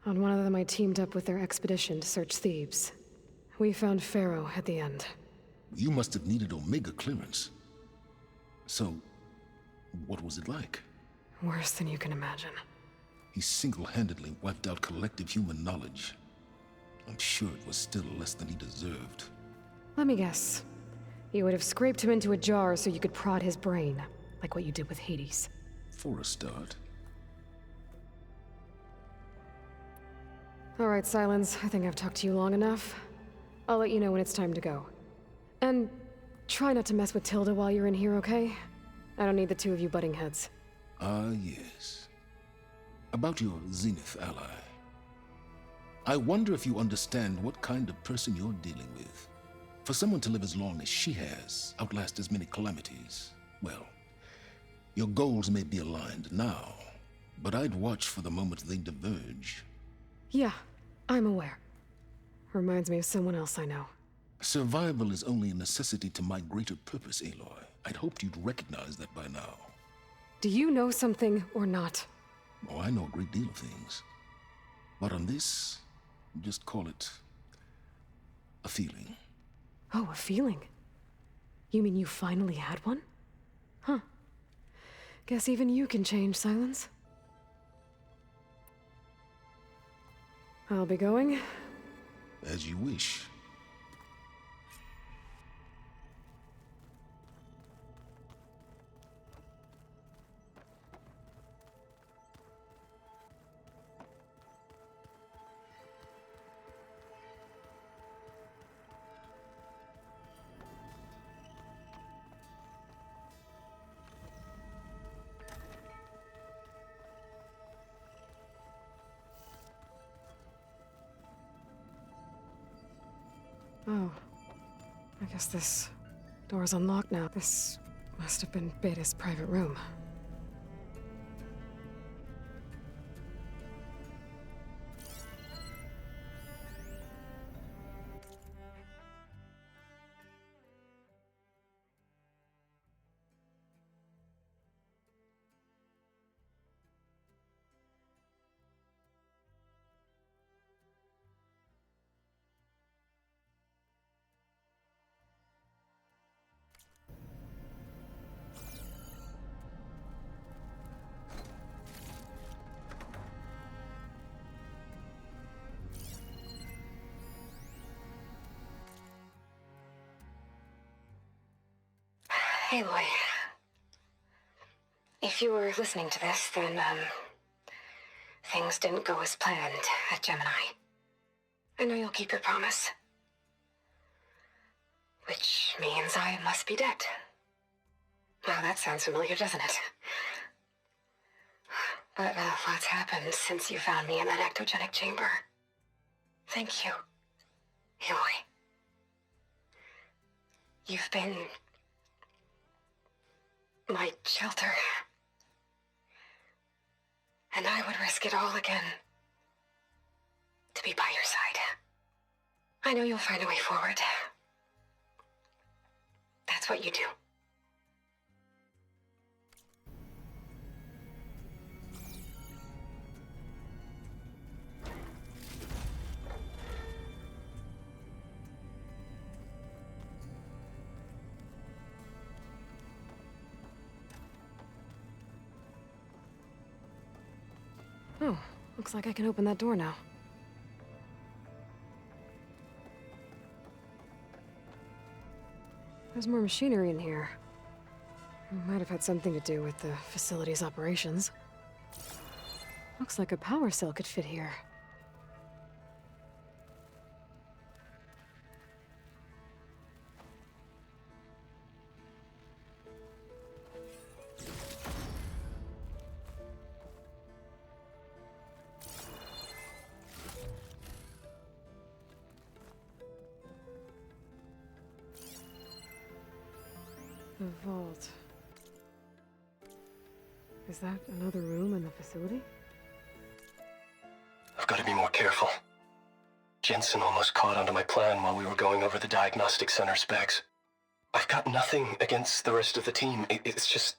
On one of them I teamed up with their expedition to search Thebes. We found Pharaoh at the end. You must have needed Omega clearance. So, what was it like? Worse than you can imagine. He single-handedly wiped out collective human knowledge. I'm sure it was still less than he deserved. Let me guess. You would have scraped him into a jar so you could prod his brain, like what you did with Hades. For a start. All right, Silence. I think I've talked to you long enough. I'll let you know when it's time to go. And try not to mess with Tilda while you're in here, okay? I don't need the two of you butting heads. Ah, yes. About your Zenith ally. I wonder if you understand what kind of person you're dealing with. For someone to live as long as she has, outlast as many calamities, well, your goals may be aligned now, but I'd watch for the moment they diverge. Yeah, I'm aware. Reminds me of someone else I know. Survival is only a necessity to my greater purpose, Aloy. I'd hoped you'd recognize that by now. Do you know something or not? Oh, I know a great deal of things. But on this, just call it a feeling. Oh, a feeling. You mean you finally had one? Huh. Guess even you can change, Silence. I'll be going. As you wish. Oh. I guess this door's unlocked now. This must have been Beta's private room. Aloy. If you were listening to this, then, things didn't go as planned at Gemini. I know you'll keep your promise. Which means I must be dead. Well, that sounds familiar, doesn't it? But, lots happened since you found me in that ectogenic chamber. Thank you, Aloy. You've been my shelter. And I would risk it all again to be by your side. I know you'll find a way forward. That's what you do. Oh, looks like I can open that door now. There's more machinery in here. Might have had something to do with the facility's operations. Looks like a power cell could fit here. The vault. Is that another room in the facility? I've got to be more careful. Jensen almost caught onto my plan while we were going over the diagnostic center specs. I've got nothing against the rest of the team. It's just...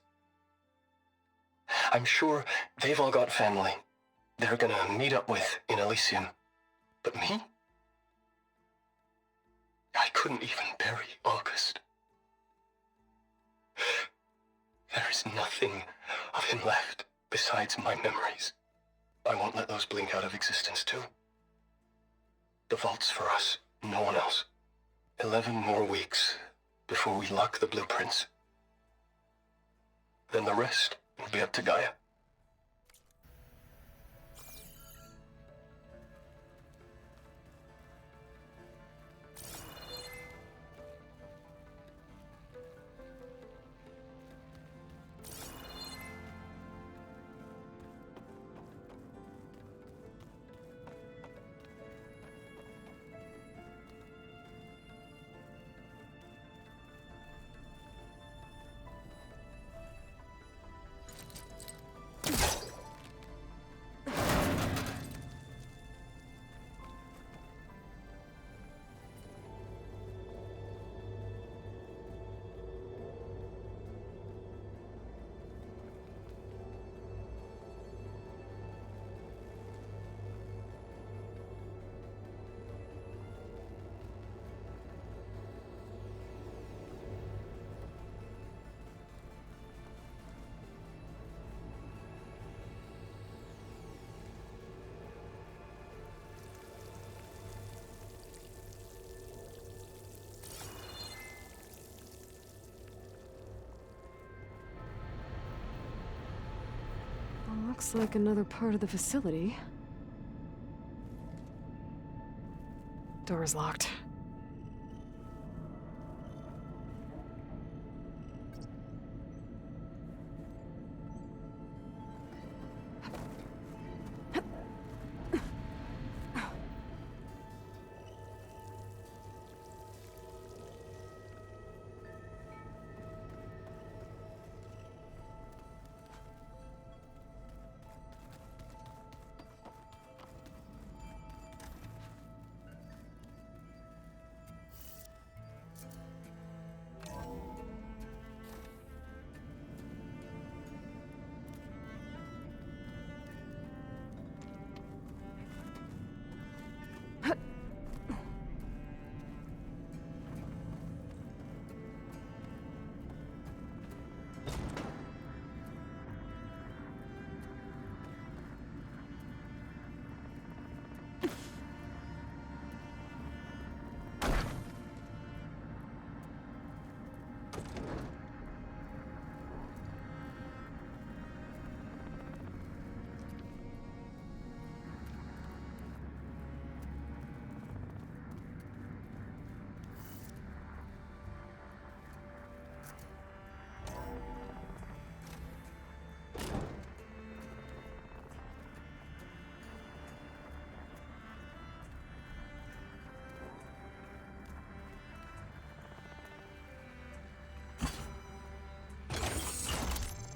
I'm sure they've all got family they're gonna meet up with in Elysium. But me? I couldn't even bury August. There is nothing of him left besides my memories. I won't let those blink out of existence too. The vault's for us, no one else. 11 more weeks before we lock the blueprints. Then the rest will be up to Gaia. Looks like another part of the facility. Door's locked.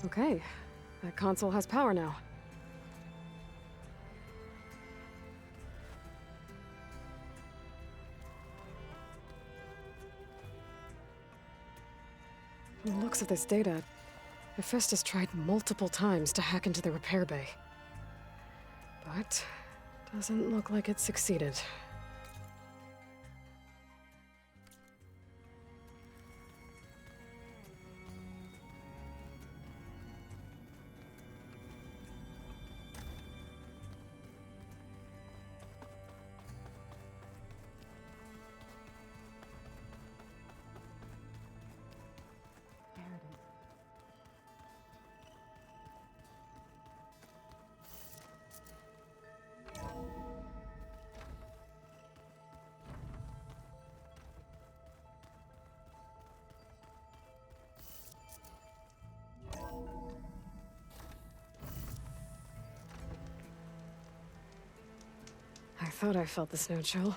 Okay, that console has power now. From the looks of this data, Hephaestus tried multiple times to hack into the repair bay. But doesn't look like it succeeded. I thought I felt the snow chill.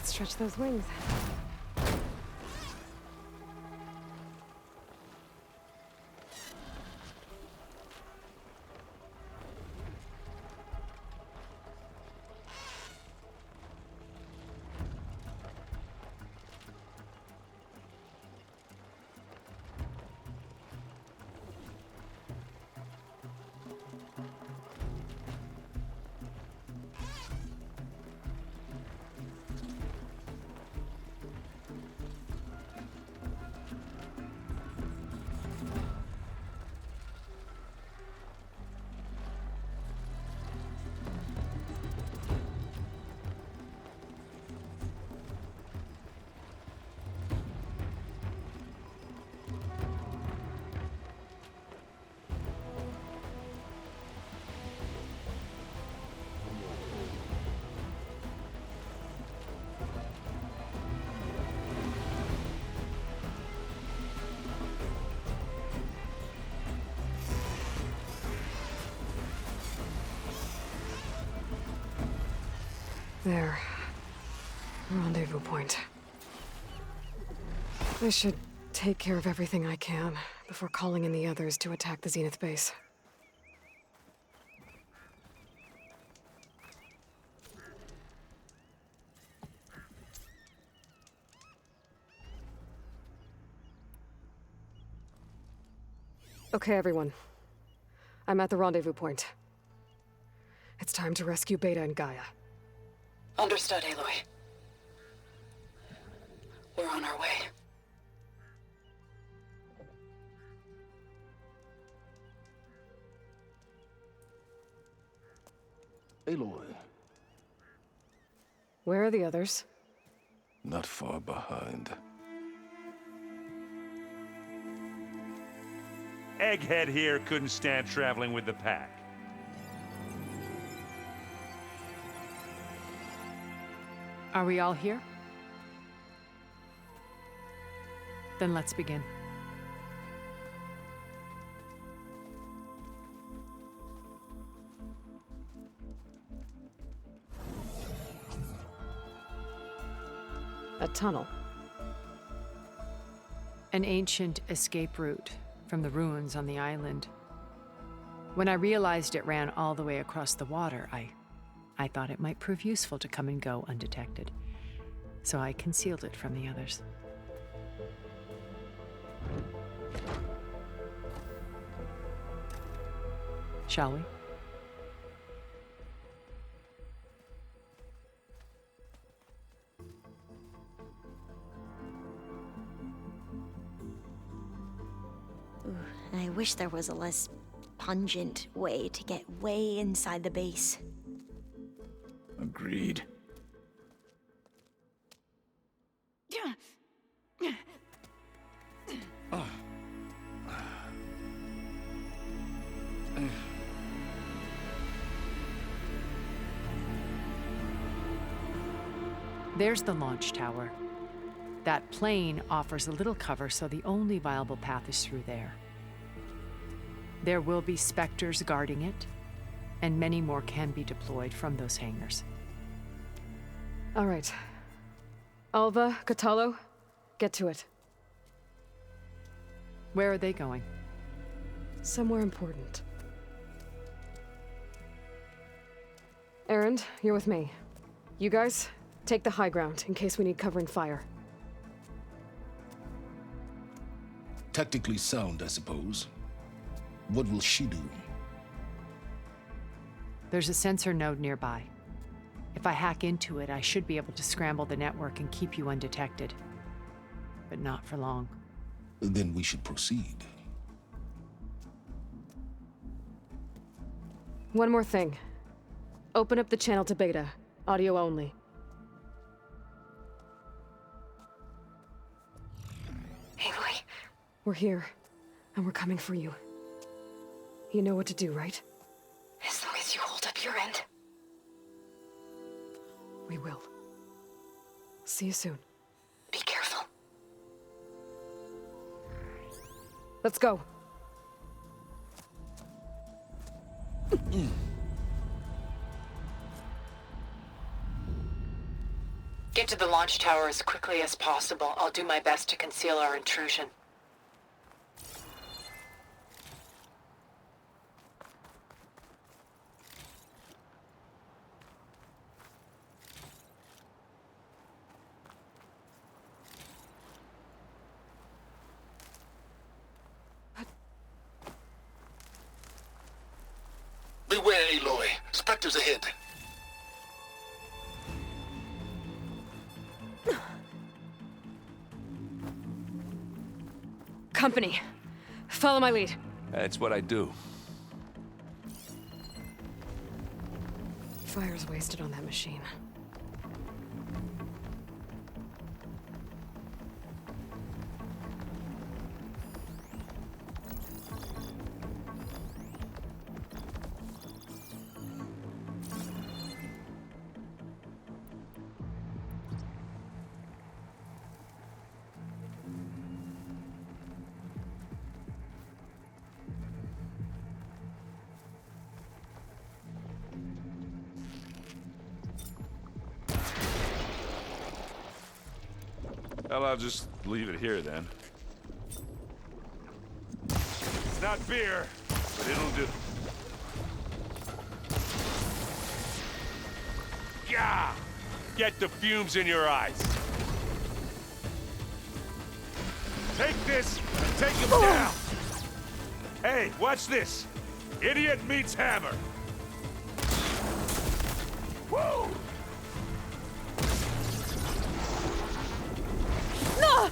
Let's stretch those wings. There. Rendezvous point. I should take care of everything I can before calling in the others to attack the Zenith base. Okay, everyone. I'm at the rendezvous point. It's time to rescue Beta and Gaia. Understood, Aloy. We're on our way. Aloy, Where are the others? not far behind. Egghead here couldn't stand traveling with the pack. Are we all here? Then let's begin. A tunnel. An ancient escape route from the ruins on the island. When I realized it ran all the way across the water, I thought it might prove useful to come and go undetected. So I concealed it from the others. Shall we? Ooh, I wish there was a less pungent way to get way inside the base. Agreed. There's the launch tower. That plane offers a little cover, so the only viable path is through there. There will be specters guarding it, and many more can be deployed from those hangars. All right. Alva, Catalo, get to it. Where are they going? Somewhere important. Erend, you're with me. You guys, take the high ground in case we need covering fire. Tactically sound, I suppose. What will she do? There's a sensor node nearby. If I hack into it, I should be able to scramble the network and keep you undetected. But not for long. Then we should proceed. One more thing. Open up the channel to Beta. Audio only. Aloy? We're here, and we're coming for you. You know what to do, right? As long as you hold up your end. We will. See you soon. Be careful. Let's go. Get to the launch tower as quickly as possible. I'll do my best to conceal our intrusion. Beware, Aloy. Spectres ahead. Company. Follow my lead. That's what I do. Fire's wasted on that machine. Well, I'll just leave it here then. It's not beer, but it'll do. Yeah! Get the fumes in your eyes. Take this and take him down. Hey, watch this. Idiot meets hammer. Woo! No!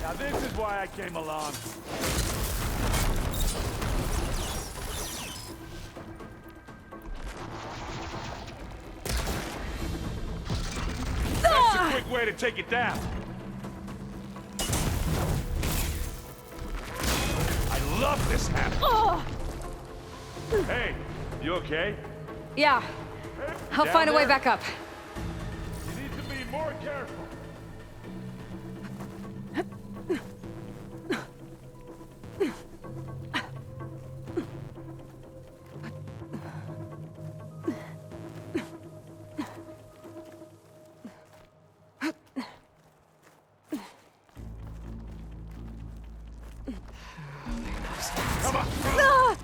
Now this is why I came along. That's a quick way to take it down. I love this hammer. Hey, you okay? Yeah. I'll find a way back up. You need to be more careful. Come on! Ah!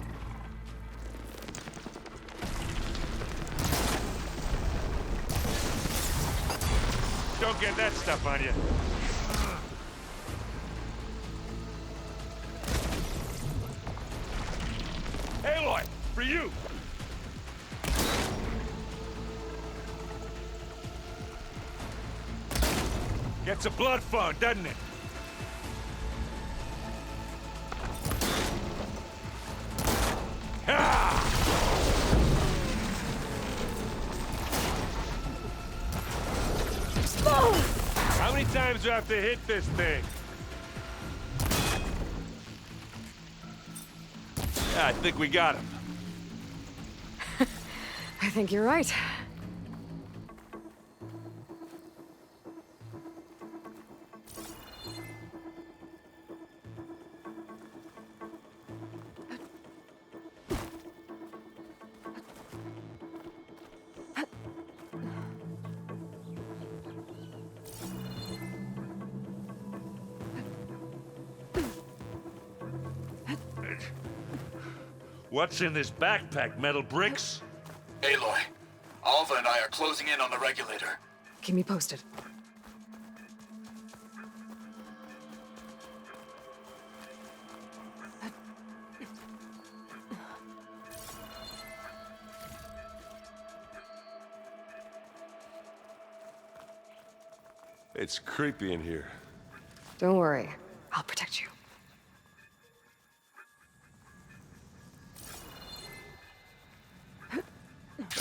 Don't get that stuff on you. Aloy, for you! Gets a blood flowing, doesn't it? How many times do I have to hit this thing? Yeah, I think we got him. I think you're right. What's in this backpack, metal bricks? Aloy, Alva and I are closing in on the regulator. Keep me posted. It's creepy in here. Don't worry. I'll protect you.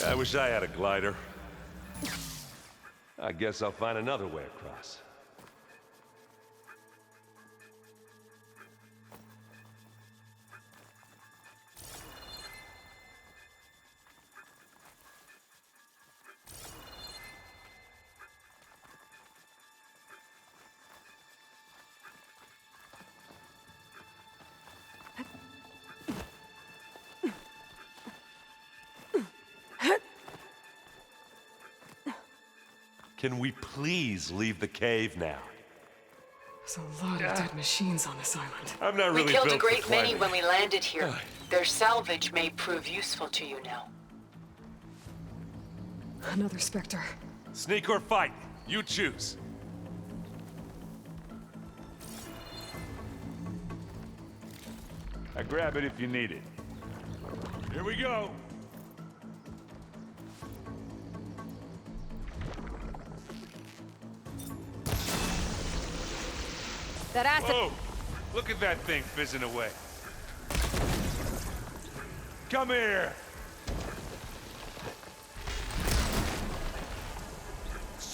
I wish I had a glider. I guess I'll find another way across. Can we please leave the cave now? There's a lot of dead machines on this island. I'm not really We killed a built for great many climbing. when we landed here. Their salvage may prove useful to you now. Another Spectre. Sneak or fight, you choose. I grab it if you need it. Here we go. That acid. Whoa! Look at that thing fizzing away. Come here!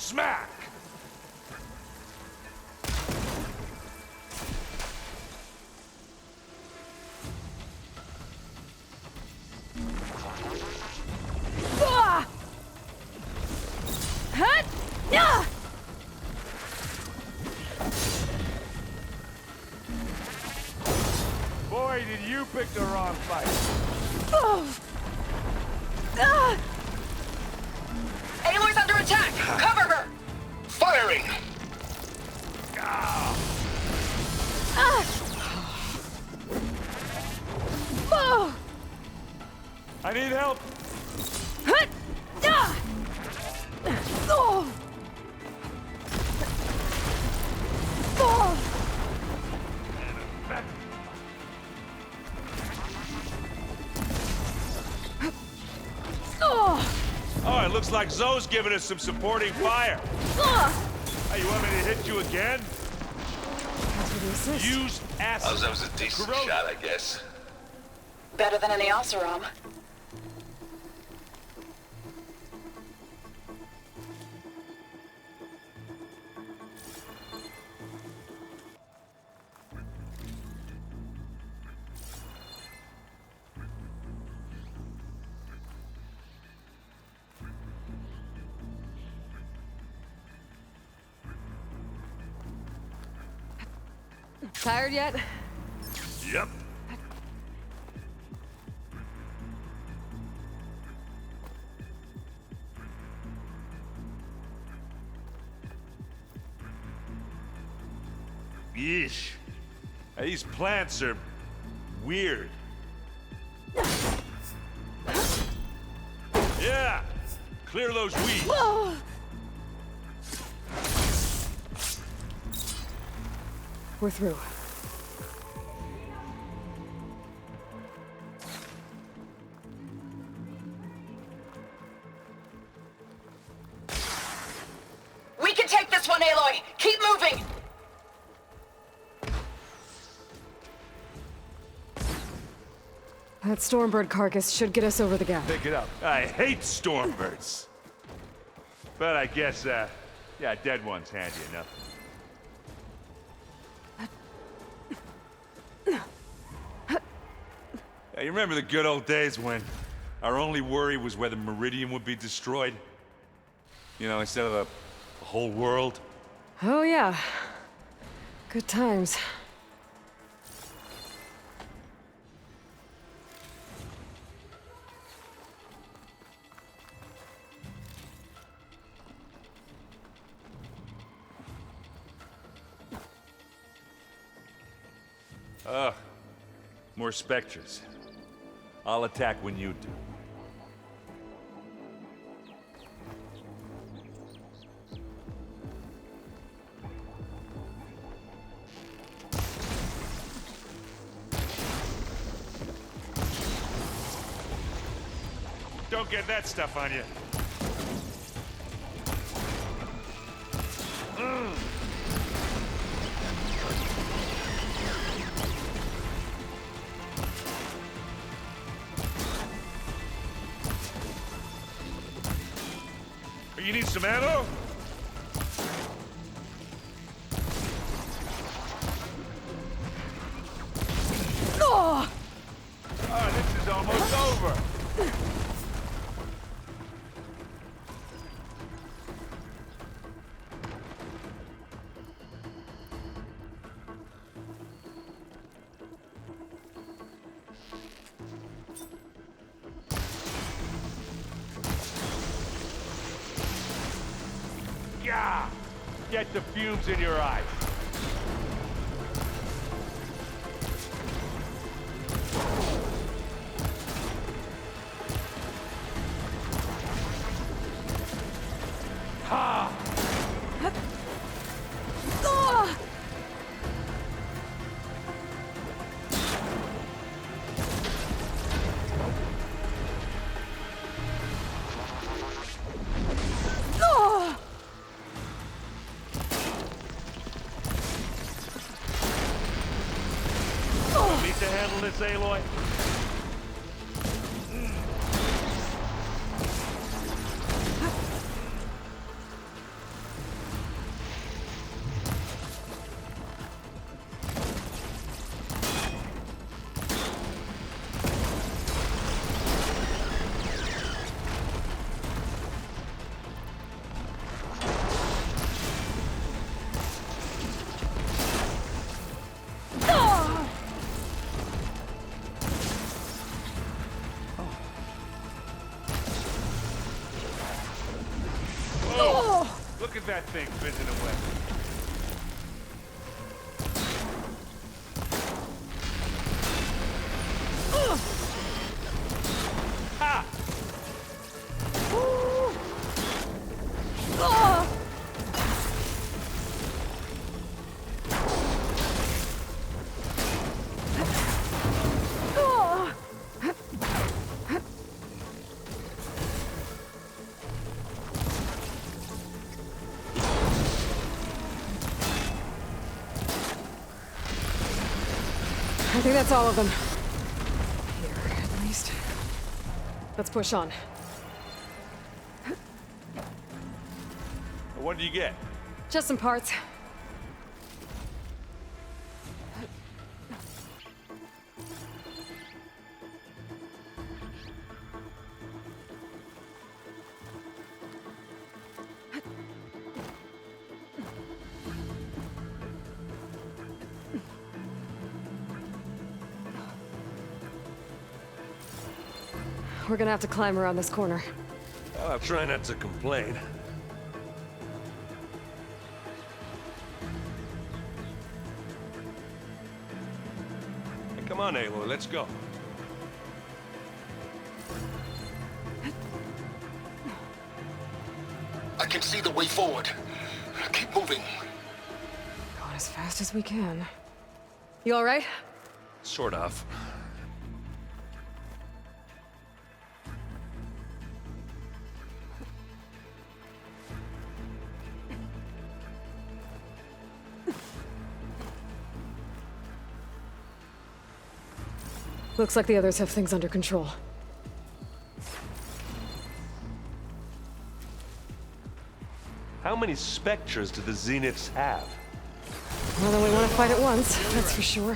Smack! Boy, did you pick the wrong fight. Aloy's under attack! Cover her! Firing! I need help. Oh, it looks like Zoe's giving us some supporting fire. Hey, you want me to hit you again? Use acid. Oh, that was a decent shot, I guess. Better than any Oseram. Tired yet? Yep. Yeesh. These plants are weird. Yeah! Clear those weeds. We're through. We can take this one, Aloy! Keep moving! That Stormbird carcass should get us over the gap. Pick it up. I hate stormbirds. But I guess, yeah, a dead one's handy enough. Yeah, you remember the good old days when our only worry was whether Meridian would be destroyed? You know, instead of the whole world? Oh yeah. Good times. Ugh. More specters. I'll attack when you do. Don't get that stuff on you. You need some ammo? Oh! Oh, this is almost over. Yeah! Get the fumes in your eyes. Ha! Need to handle this, Aloy? that thing fizzing away. Ha! I think that's all of them. Here, at least. Let's push on. What did you get? Just some parts. We're gonna have to climb around this corner. I'll try not to complain. Hey, come on, Aloy, let's go. I can see the way forward. Keep moving. Going as fast as we can. You all right? Sort of. Looks like the others have things under control. How many specters do the Zeniths have? More than we want to fight at once, that's for sure.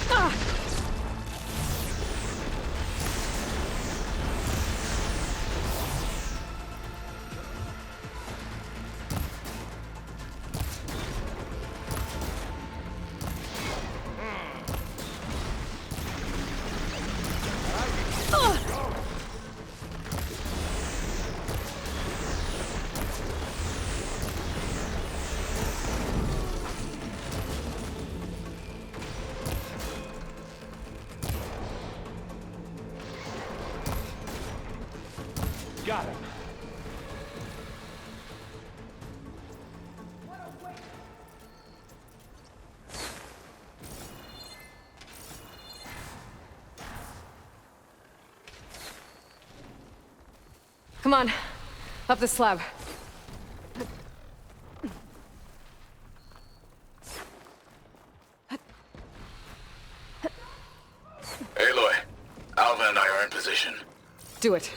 Ah! Got him. Come on, up the slab. Aloy, Alva and I are in position. Do it.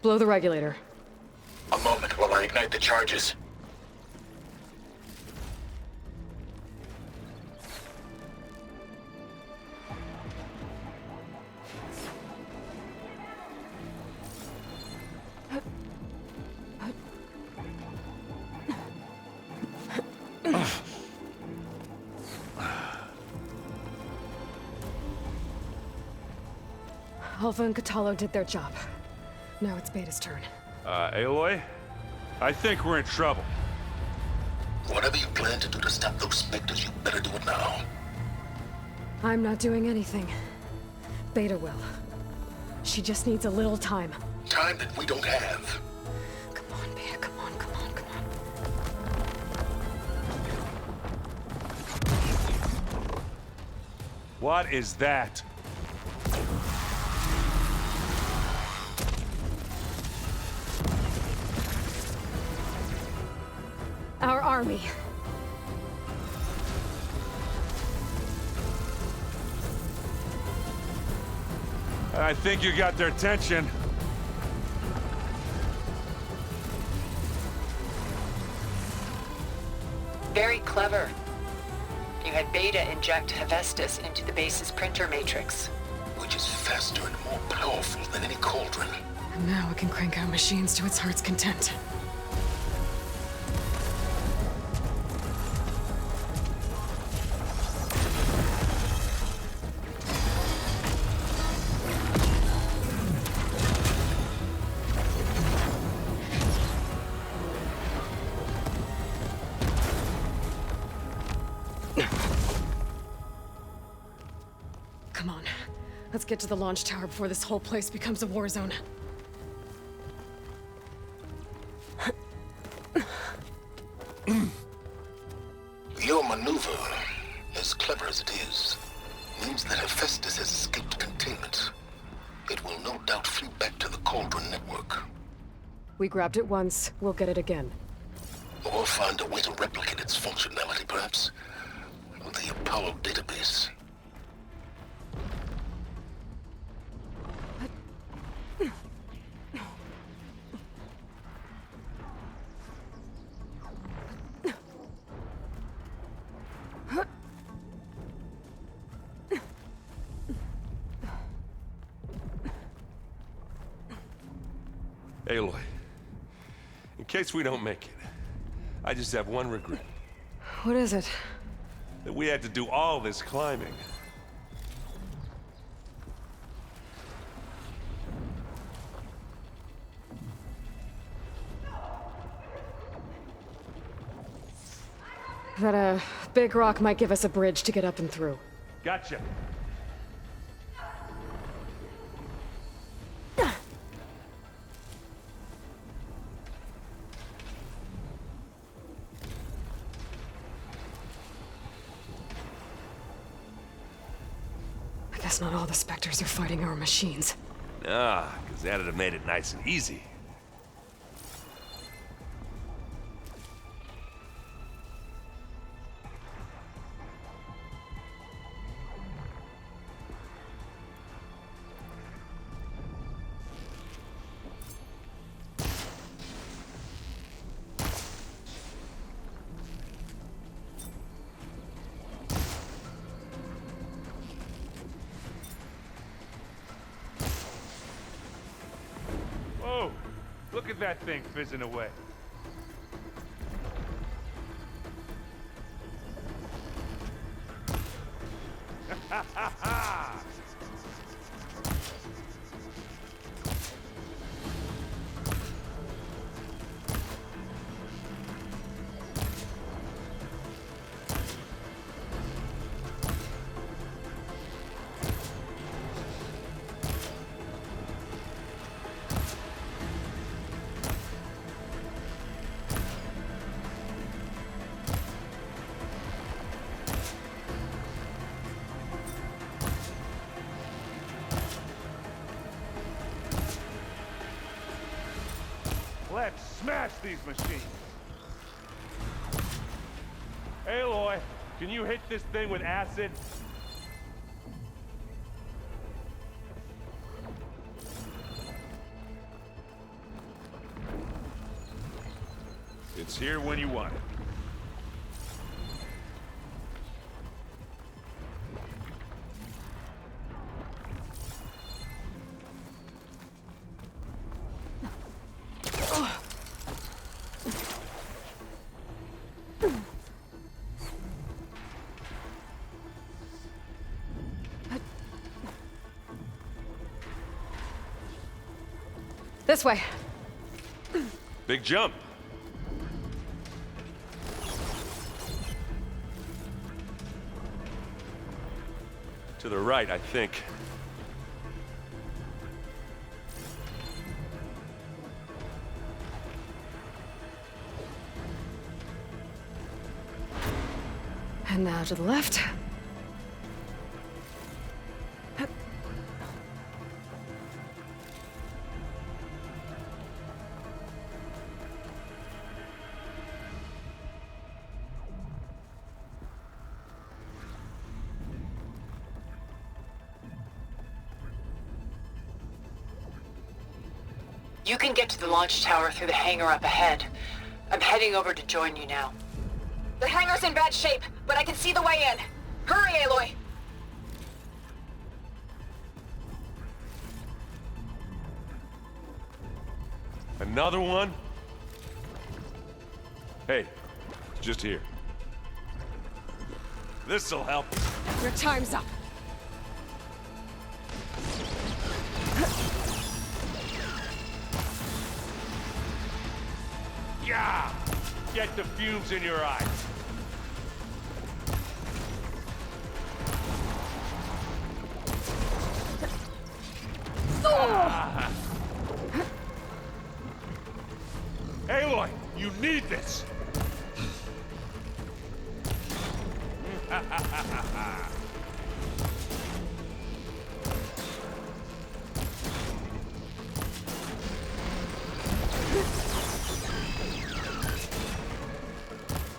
Blow the regulator. A moment while I ignite the charges. Alpha and Catalo did their job. Now it's Beta's turn. Aloy? I think we're in trouble. Whatever you plan to do to stop those specters, you better do it now. I'm not doing anything. Beta will. She just needs a little time. Time that we don't have. Come on, Beta, come on, come on, come on. What is that? Our army. I think you got their attention. Very clever. You had Beta inject Hephaestus into the base's printer matrix. Which is faster and more powerful than any cauldron. And now it can crank out machines to its heart's content. Let's get to the launch tower before this whole place becomes a war zone. Your maneuver, as clever as it is, means that Hephaestus has escaped containment. It will no doubt flee back to the Cauldron network. We grabbed it once, we'll get it again. Or find a way to replicate its functionality, perhaps. With the Apollo database. Aloy, in case we don't make it, I just have one regret. What is it? That we had to do all this climbing. That a big rock might give us a bridge to get up and through. Gotcha. I guess not all the Spectres are fighting our machines. Nah, because that'd have made it nice and easy. Whoa! Look at that thing fizzing away. Ha ha ha! Let's smash these machines! Aloy, can you hit this thing with acid? It's here when you want it. This way. Big jump. To the right, I think. And now to the left. You can get to the launch tower through the hangar up ahead. I'm heading over to join you now. The hangar's in bad shape, but I can see the way in. Hurry, Aloy! Another one? Hey, just here. This'll help. Your time's up. Yeah! Get the fumes in your eyes. Aloy, you need this!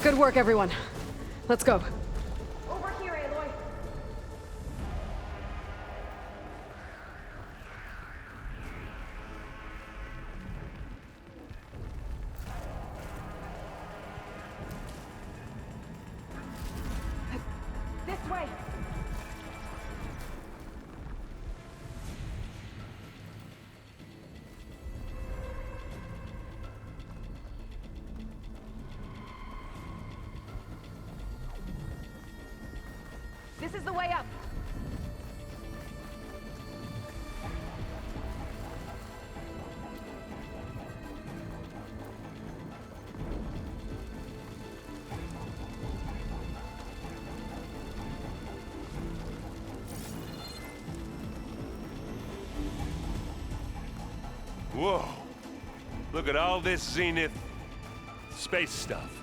Good work, everyone. Let's go. Over here, Aloy. This way. This is the way up. Whoa. Look at all this Zenith space stuff.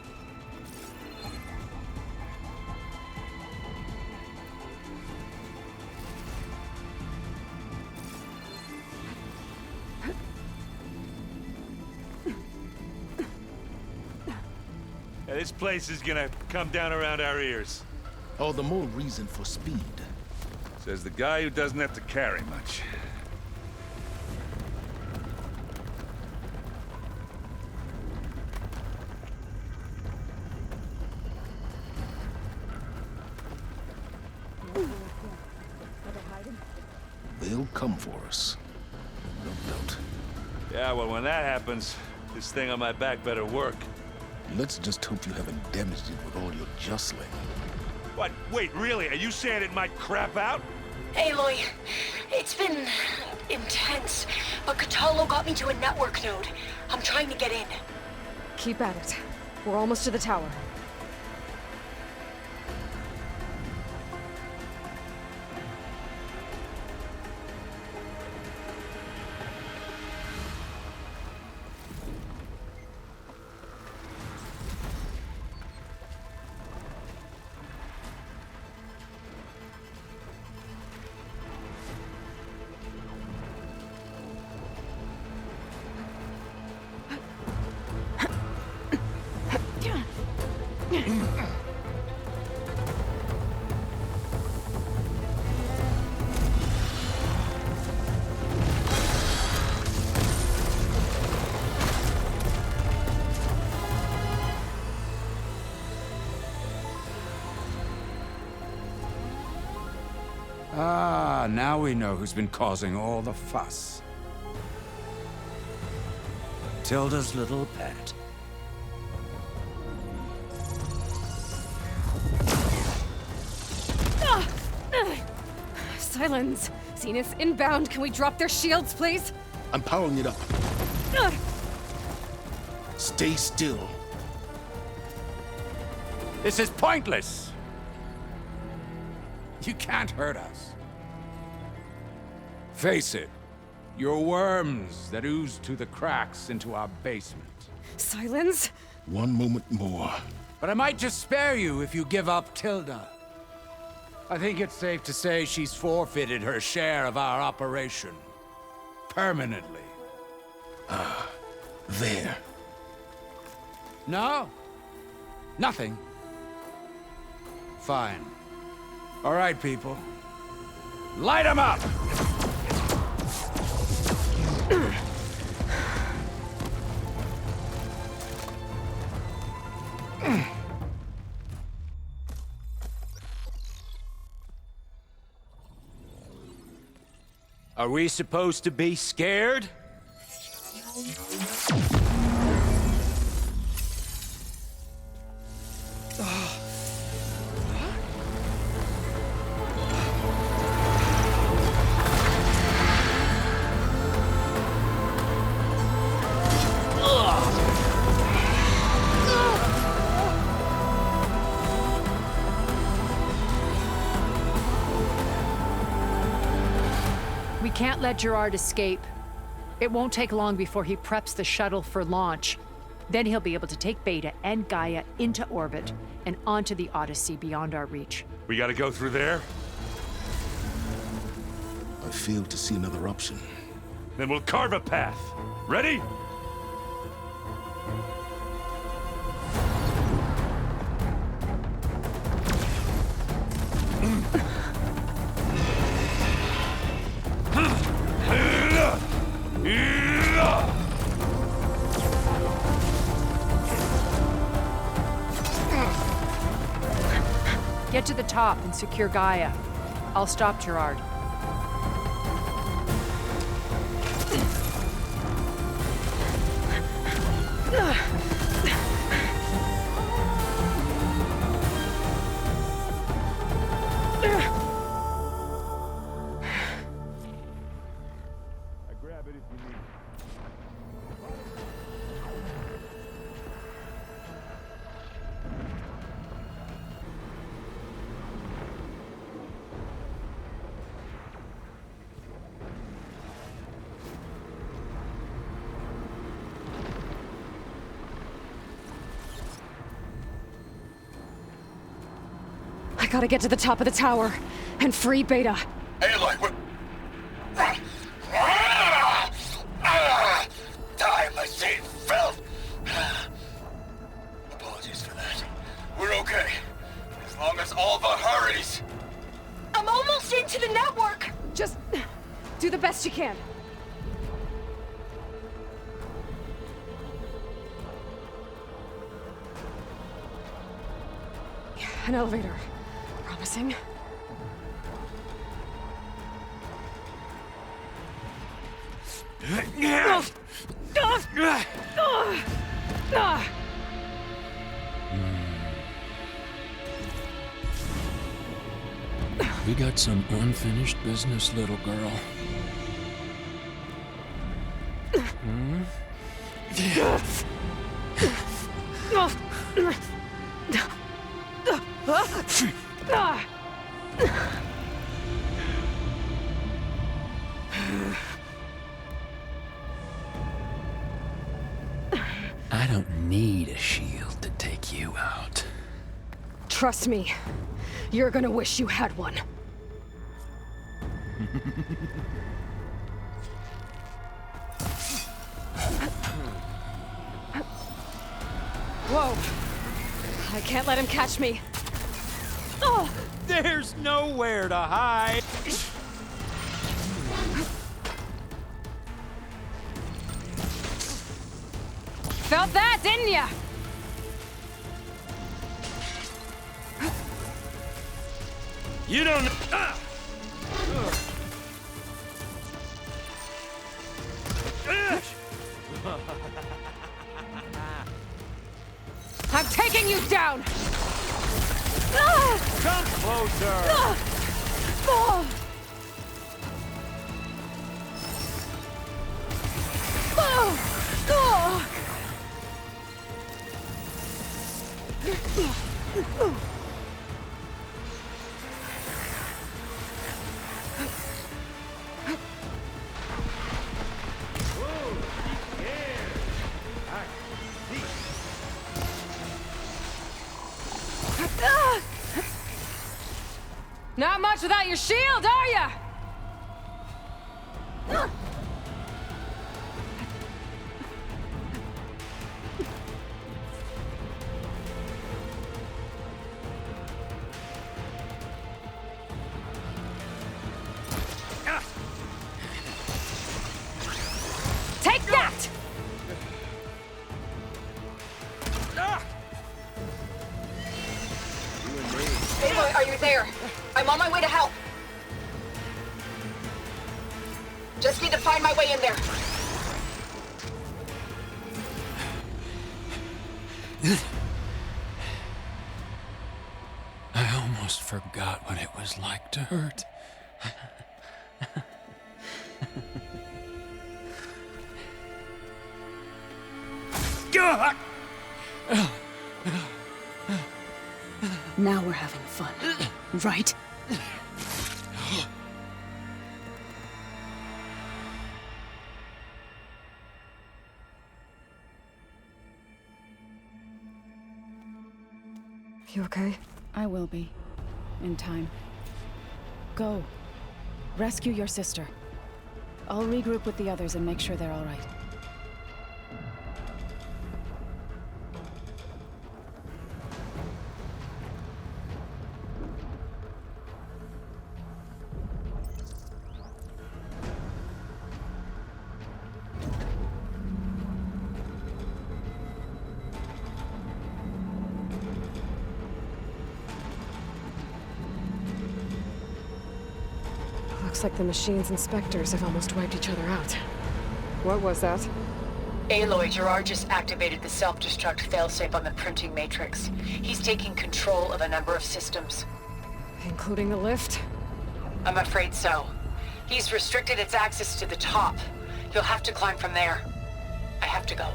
Yeah, this place is gonna come down around our ears. All the more reason for speed. Says the guy who doesn't have to carry much. They'll come for us. No doubt. Yeah, well, when that happens, this thing on my back better work. Let's just hope you haven't damaged it with all your jostling. What? Wait, really? Are you saying it might crap out? Aloy, it's been intense, but Catallo got me to a network node. I'm trying to get in. Keep at it. We're almost to the tower. Ah, now we know who's been causing all the fuss. Tilda's little pet. Silence! Zenith inbound. Can we drop their shields, please? I'm powering it up. Stay still. This is pointless! You can't hurt us. Face it, you're worms that ooze to the cracks into our basement. Silence? One moment more. But I might just spare you if you give up Tilda. I think it's safe to say she's forfeited her share of our operation. Permanently. There. No? Nothing? Fine. All right, people. Light 'em up! Are we supposed to be scared? We can't let Gerard escape. It won't take long before he preps the shuttle for launch. Then he'll be able to take Beta and Gaia into orbit and onto the Odyssey beyond our reach. We gotta go through there? I fail to see another option. Then we'll carve a path. Ready? Get to the top and secure Gaia. I'll stop Gerard. I gotta get to the top of the tower and free Beta. Aloy, what? Die, machine filth! Apologies for that. We're okay. As long as Alva hurries. I'm almost into the network! Just do the best you can. An elevator. Promising. We got some unfinished business, little girl. Hmm? I don't need a shield to take you out. Trust me, you're gonna wish you had one. Whoa! I can't let him catch me. Oh! There's nowhere to hide. Felt that, didn't ya? You don't know. I'm taking you down! Come closer! Not much without your shield, are ya? Take that! Aloy, are you there? I'm on my way to help. Just need to find my way in there. I almost forgot what it was like to hurt. Now we're having fun, right? You okay? I will be. In time. Go. Rescue your sister. I'll regroup with the others and make sure they're all right. Looks like the machine's inspectors have almost wiped each other out. What was that? Aloy, Gerard just activated the self-destruct failsafe on the printing matrix. He's taking control of a number of systems. Including the lift? I'm afraid so. He's restricted its access to the top. You'll have to climb from there. I have to go.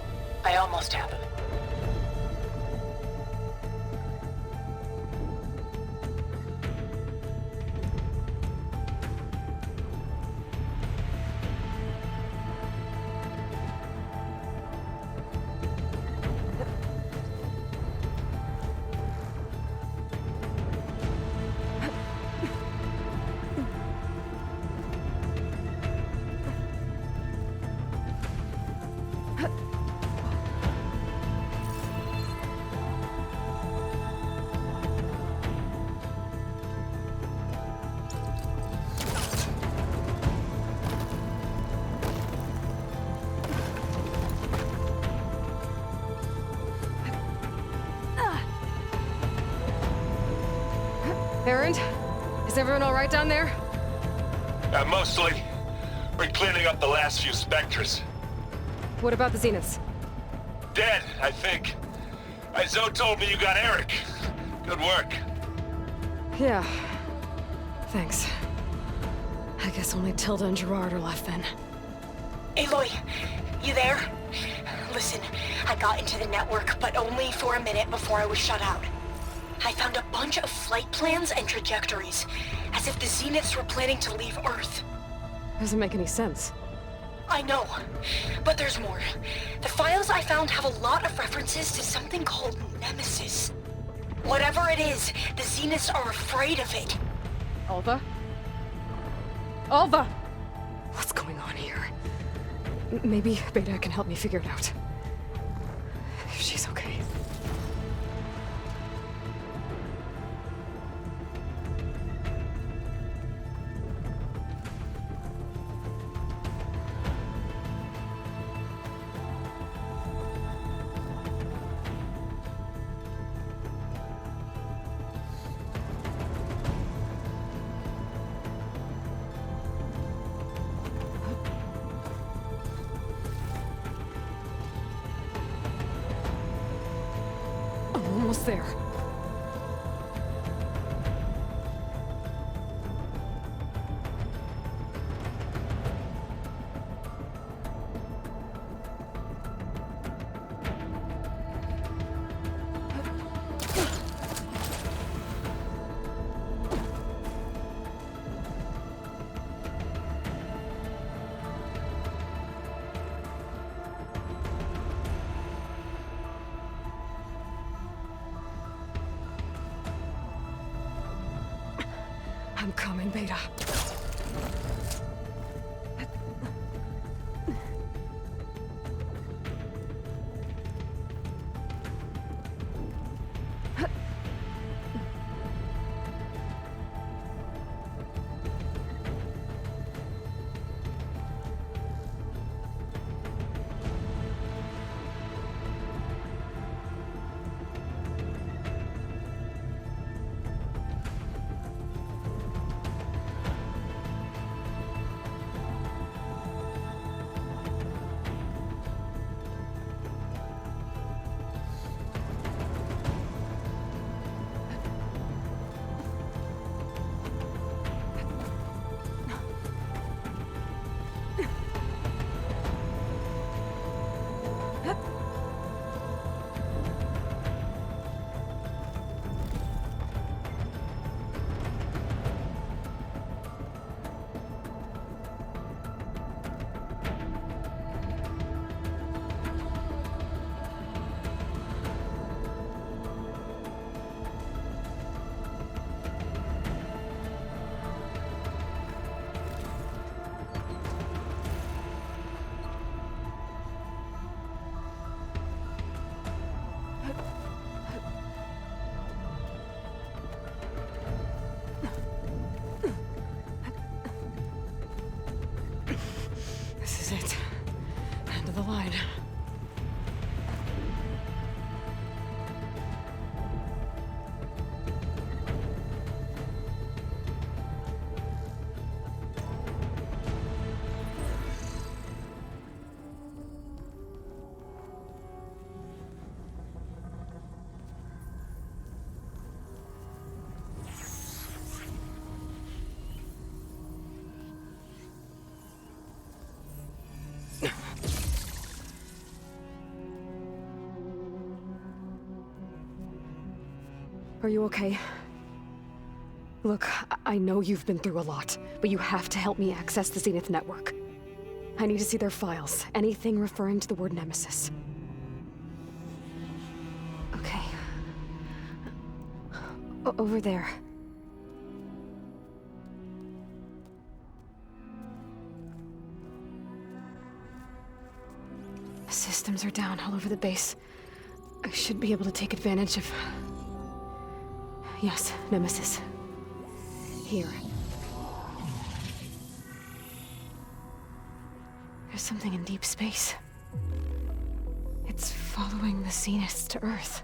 I almost have him. Erend? Is everyone all right down there? Mostly. We're cleaning up the last few specters. What about the Zeniths? Dead, I think. Zoe told me you got Erik. Good work. Yeah. Thanks. I guess only Tilda and Gerard are left then. Aloy, you there? Listen, I got into the network, but only for a minute before I was shut out. I found a bunch of flight plans and trajectories, as if the Zeniths were planning to leave Earth. Doesn't make any sense. I know, but there's more. The files I found have a lot of references to something called Nemesis. Whatever it is, the Zeniths are afraid of it. Alva? Alva! What's going on here? Maybe Beta can help me figure it out. If she's okay. Almost there. I'm coming, Beta. Are you okay? Look, I know you've been through a lot, but you have to help me access the Zenith network. I need to see their files, anything referring to the word Nemesis. Okay. Over there. Systems are down all over the base. I should be able to take advantage of... Yes, Nemesis. Here. There's something in deep space. It's following the Zeniths to Earth.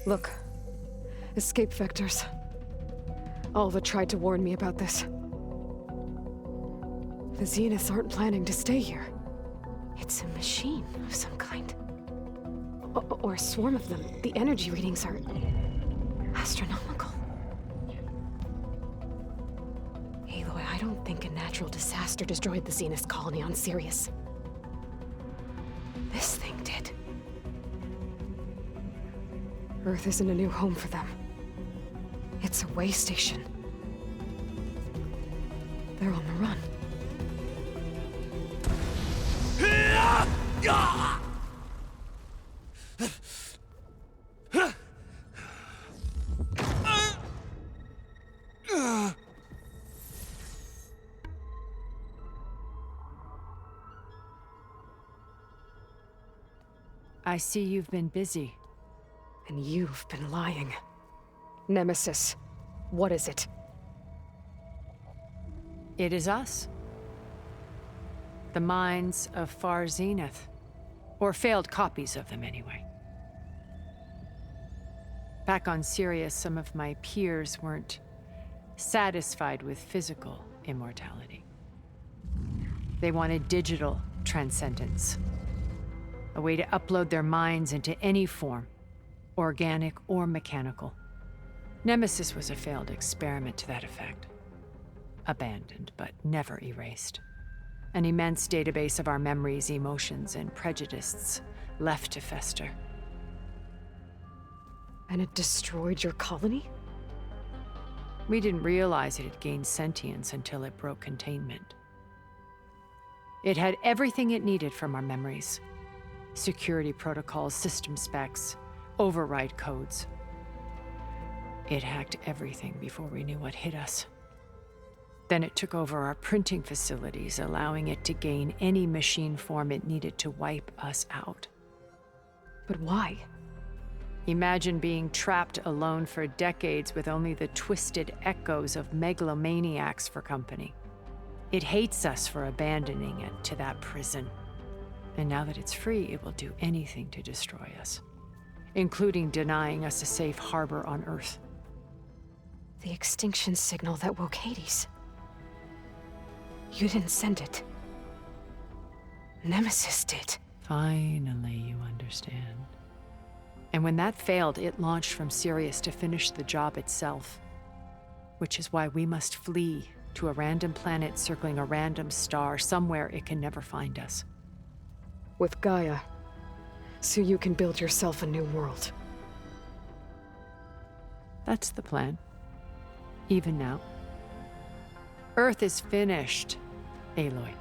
Look. Escape vectors. Alva tried to warn me about this. The Zeniths aren't planning to stay here. It's a machine of some kind. Or a swarm of them. The energy readings are... astronomical. Aloy, I don't think a natural disaster destroyed the Zenith colony on Sirius. This thing did. Earth isn't a new home for them. It's a way station. They're on the run. I see you've been busy. And you've been lying. Nemesis, what is it? It is us. The minds of Far Zenith. Or failed copies of them, anyway. Back on Sirius, some of my peers weren't satisfied with physical immortality. They wanted digital transcendence. A way to upload their minds into any form, organic or mechanical. Nemesis was a failed experiment to that effect. Abandoned, but never erased. An immense database of our memories, emotions, and prejudices left to fester. And it destroyed your colony? We didn't realize it had gained sentience until it broke containment. It had everything it needed from our memories. Security protocols, system specs, override codes. It hacked everything before we knew what hit us. Then it took over our printing facilities, allowing it to gain any machine form it needed to wipe us out. But why? Imagine being trapped alone for decades with only the twisted echoes of megalomaniacs for company. It hates us for abandoning it to that prison. And now that it's free, it will do anything to destroy us, including denying us a safe harbor on Earth. The extinction signal that woke Hades. You didn't send it. Nemesis did. Finally, you understand. And when that failed, it launched from Sirius to finish the job itself. Which is why we must flee to a random planet circling a random star, somewhere it can never find us. With Gaia, so you can build yourself a new world. That's the plan. Even now. Earth is finished, Aloy.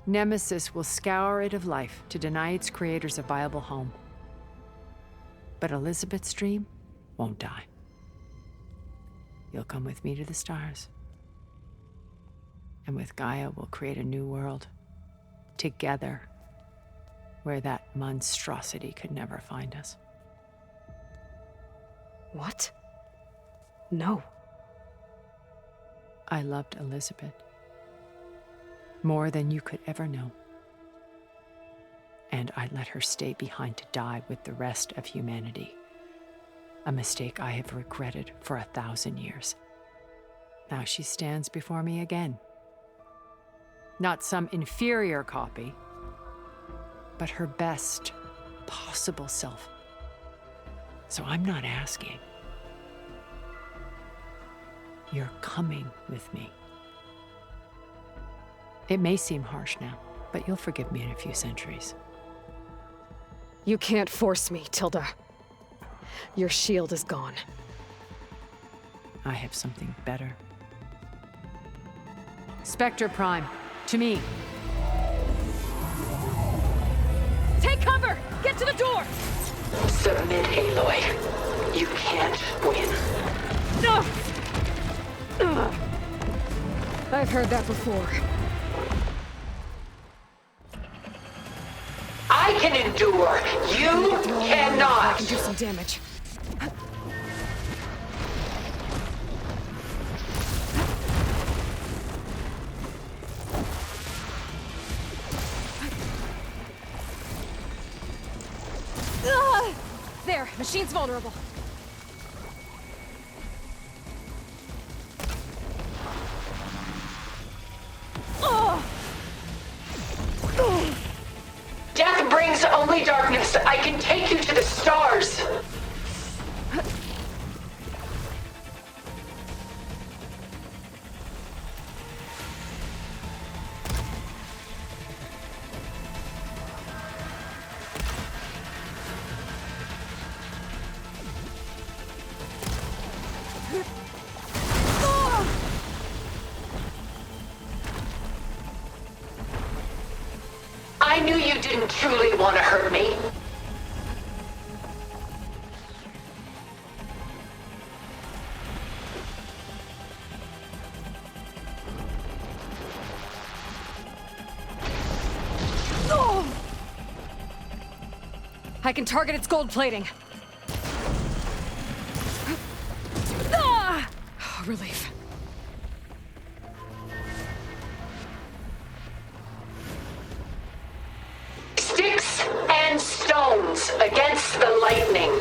Nemesis will scour it of life to deny its creators a viable home. But Elizabeth's dream won't die. You'll come with me to the stars. And with Gaia, we'll create a new world. Together, where that monstrosity could never find us. What? No. I loved Elizabeth. More than you could ever know. And I let her stay behind to die with the rest of humanity. A mistake I have regretted for 1,000 years. Now she stands before me again. Not some inferior copy, but her best possible self. So I'm not asking. You're coming with me. It may seem harsh now, but you'll forgive me in a few centuries. You can't force me, Tilda. Your shield is gone. I have something better. Spectre Prime, to me. Take cover! Get to the door! Submit, Aloy. You can't win. No! I've heard that before. I can endure. You cannot. I can do some damage. There, machine's vulnerable. Death brings only darkness. I can take you to the stars. I knew you didn't truly want to hurt me. I can target its gold plating. Relief. Sticks and stones against the lightning.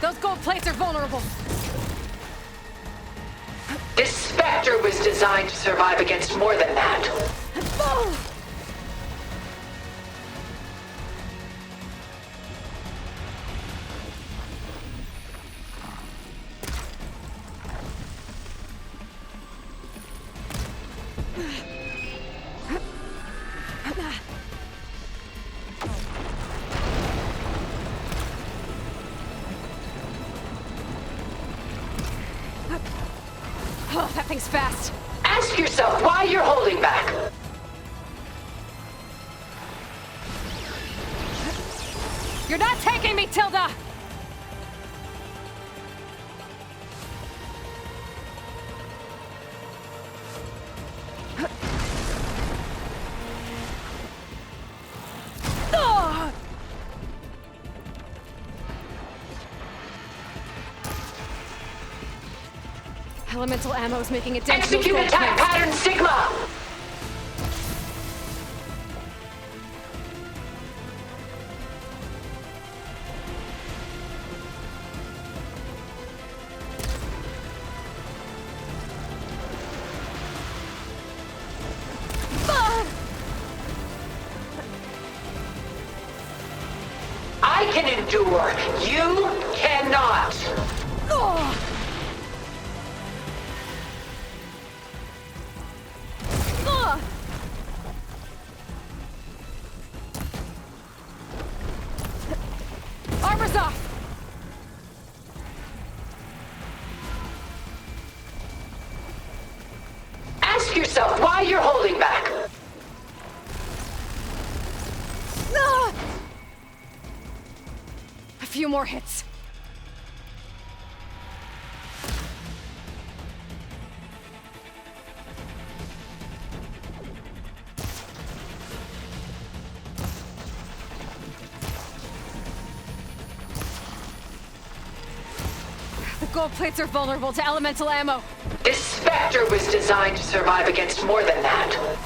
Those gold plates are vulnerable. This Spectre was designed to survive against more than that. Oh, that thing's fast. Ask yourself why you're holding back. You're not taking me, Tilda! Elemental ammo's making a dent. Execute attack pattern Sigma! I can endure. You cannot. Armor's off! Ask yourself why you're holding back. A few more hits. The gold plates are vulnerable to elemental ammo. This Spectre was designed to survive against more than that.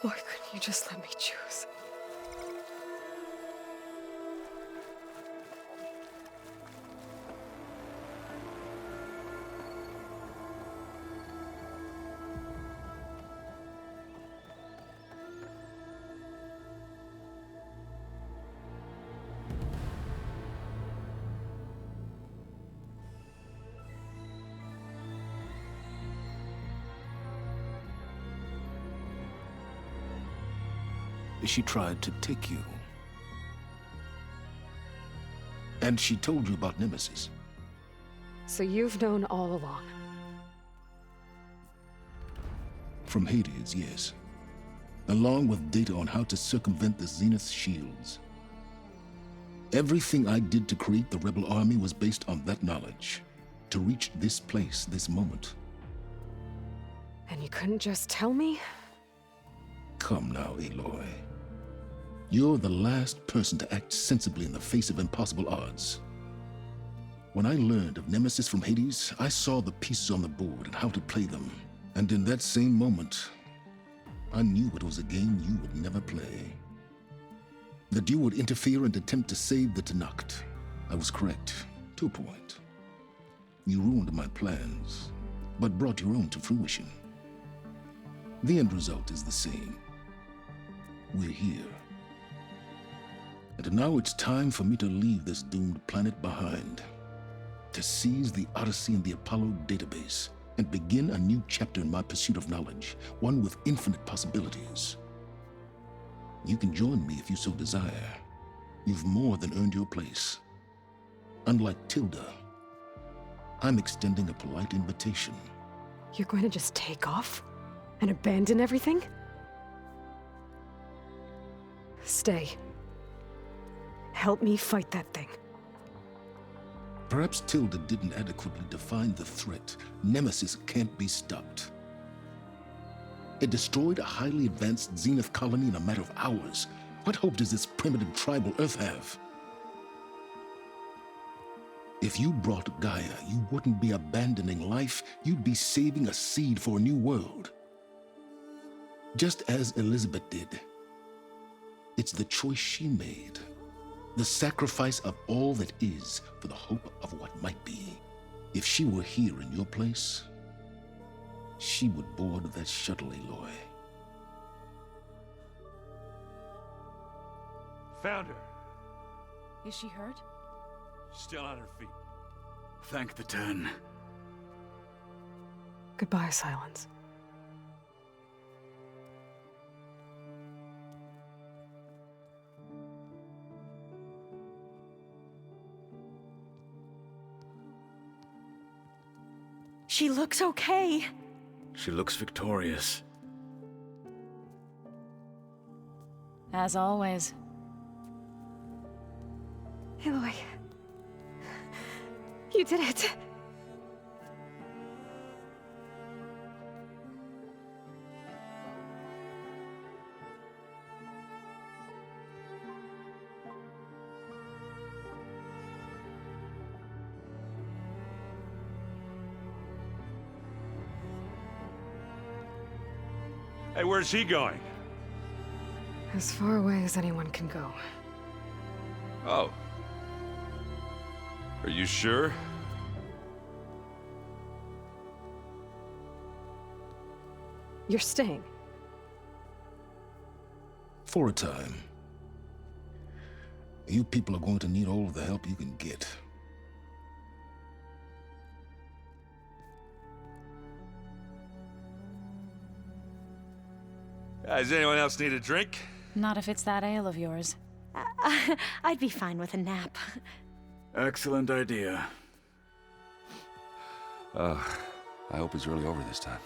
Why couldn't you just let me choose? She tried to take you. And she told you about Nemesis. So you've known all along. From Hades, yes. Along with data on how to circumvent the Zenith's shields. Everything I did to create the Rebel Army was based on that knowledge. To reach this place, this moment. And you couldn't just tell me? Come now, Aloy. You're the last person to act sensibly in the face of impossible odds. When I learned of Nemesis from Hades, I saw the pieces on the board and how to play them. And in that same moment, I knew it was a game you would never play. That you would interfere and attempt to save the Tenakth. I was correct, to a point. You ruined my plans, but brought your own to fruition. The end result is the same. We're here. And now it's time for me to leave this doomed planet behind. To seize the Odyssey and the Epilogue database, and begin a new chapter in my pursuit of knowledge, one with infinite possibilities. You can join me if you so desire. You've more than earned your place. Unlike Tilda, I'm extending a polite invitation. You're going to just take off? And abandon everything? Stay. Help me fight that thing. Perhaps Tilda didn't adequately define the threat. Nemesis can't be stopped. It destroyed a highly advanced Zenith colony in a matter of hours. What hope does this primitive tribal Earth have? If you brought Gaia, you wouldn't be abandoning life, you'd be saving a seed for a new world. Just as Elizabeth did. It's the choice she made. The sacrifice of all that is for the hope of what might be. If she were here in your place, she would board that shuttle, Aloy. Found her. Is she hurt? Still on her feet. Thank the 10. Goodbye, Silence. She looks okay. She looks victorious. As always. Aloy. You did it. Hey, where's he going? As far away as anyone can go. Oh. Are you sure? You're staying. For a time. You people are going to need all of the help you can get. Does anyone else need a drink? Not if it's that ale of yours. I'd be fine with a nap. Excellent idea. I hope it's really over this time.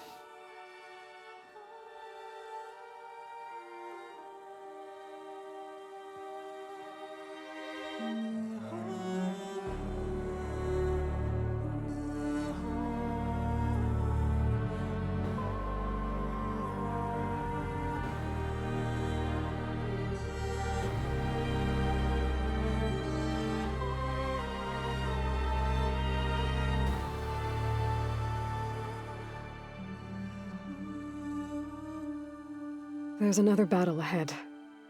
There's another battle ahead,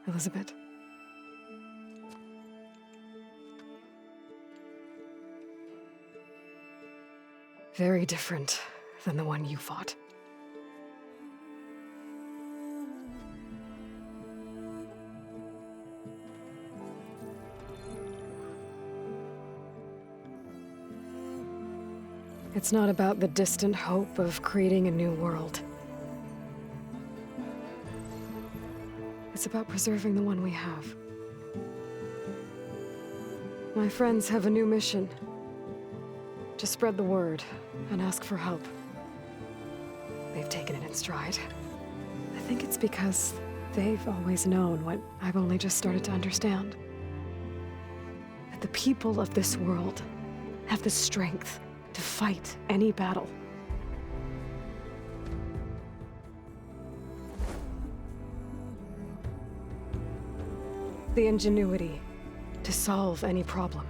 Elizabeth. Very different than the one you fought. It's not about the distant hope of creating a new world. It's about preserving the one we have. My friends have a new mission. To spread the word and ask for help. They've taken it in stride. I think it's because they've always known what I've only just started to understand. That the people of this world have the strength to fight any battle. The ingenuity to solve any problem.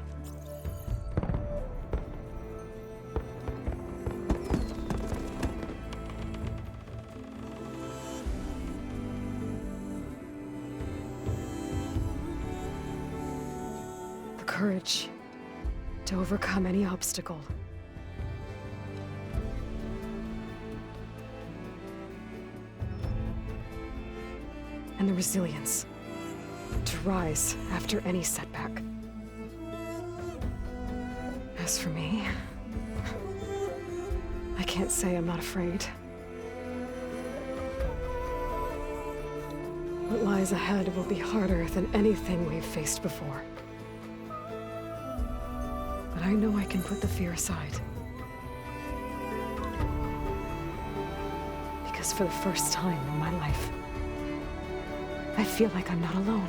The courage to overcome any obstacle. And the resilience to rise after any setback. As for me, I can't say I'm not afraid. What lies ahead will be harder than anything we've faced before. But I know I can put the fear aside. Because for the first time in my life, I feel like I'm not alone.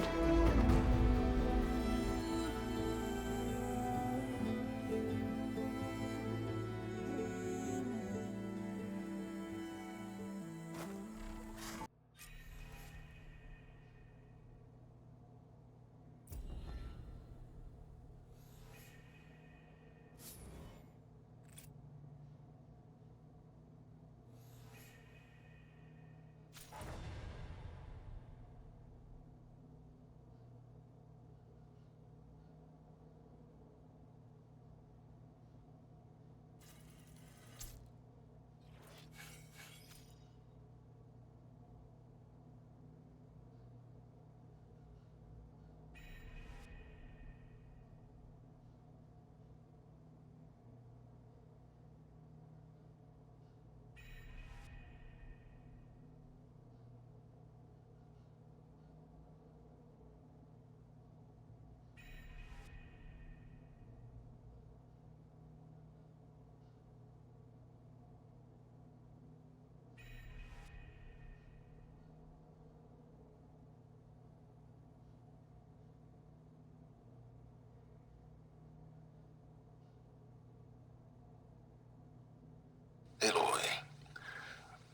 Aloy,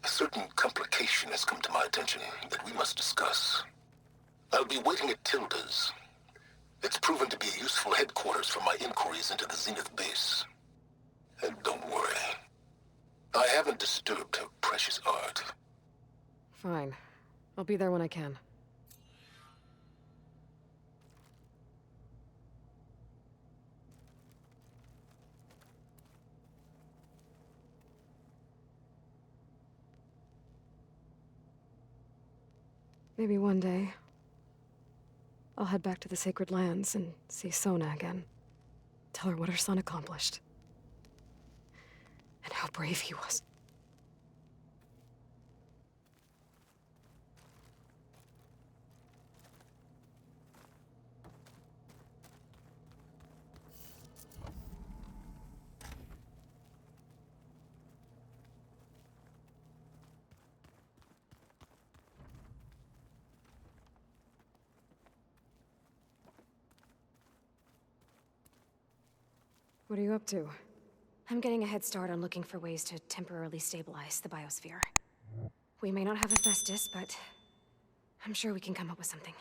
a certain complication has come to my attention that we must discuss. I'll be waiting at Tilda's. It's proven to be a useful headquarters for my inquiries into the Zenith base. And don't worry, I haven't disturbed her precious art. Fine. I'll be there when I can. Maybe one day, I'll head back to the Sacred Lands and see Sona again. Tell her what her son accomplished. And how brave he was. What are you up to? I'm getting a head start on looking for ways to temporarily stabilize the biosphere. We may not have Hephaestus, but I'm sure we can come up with something.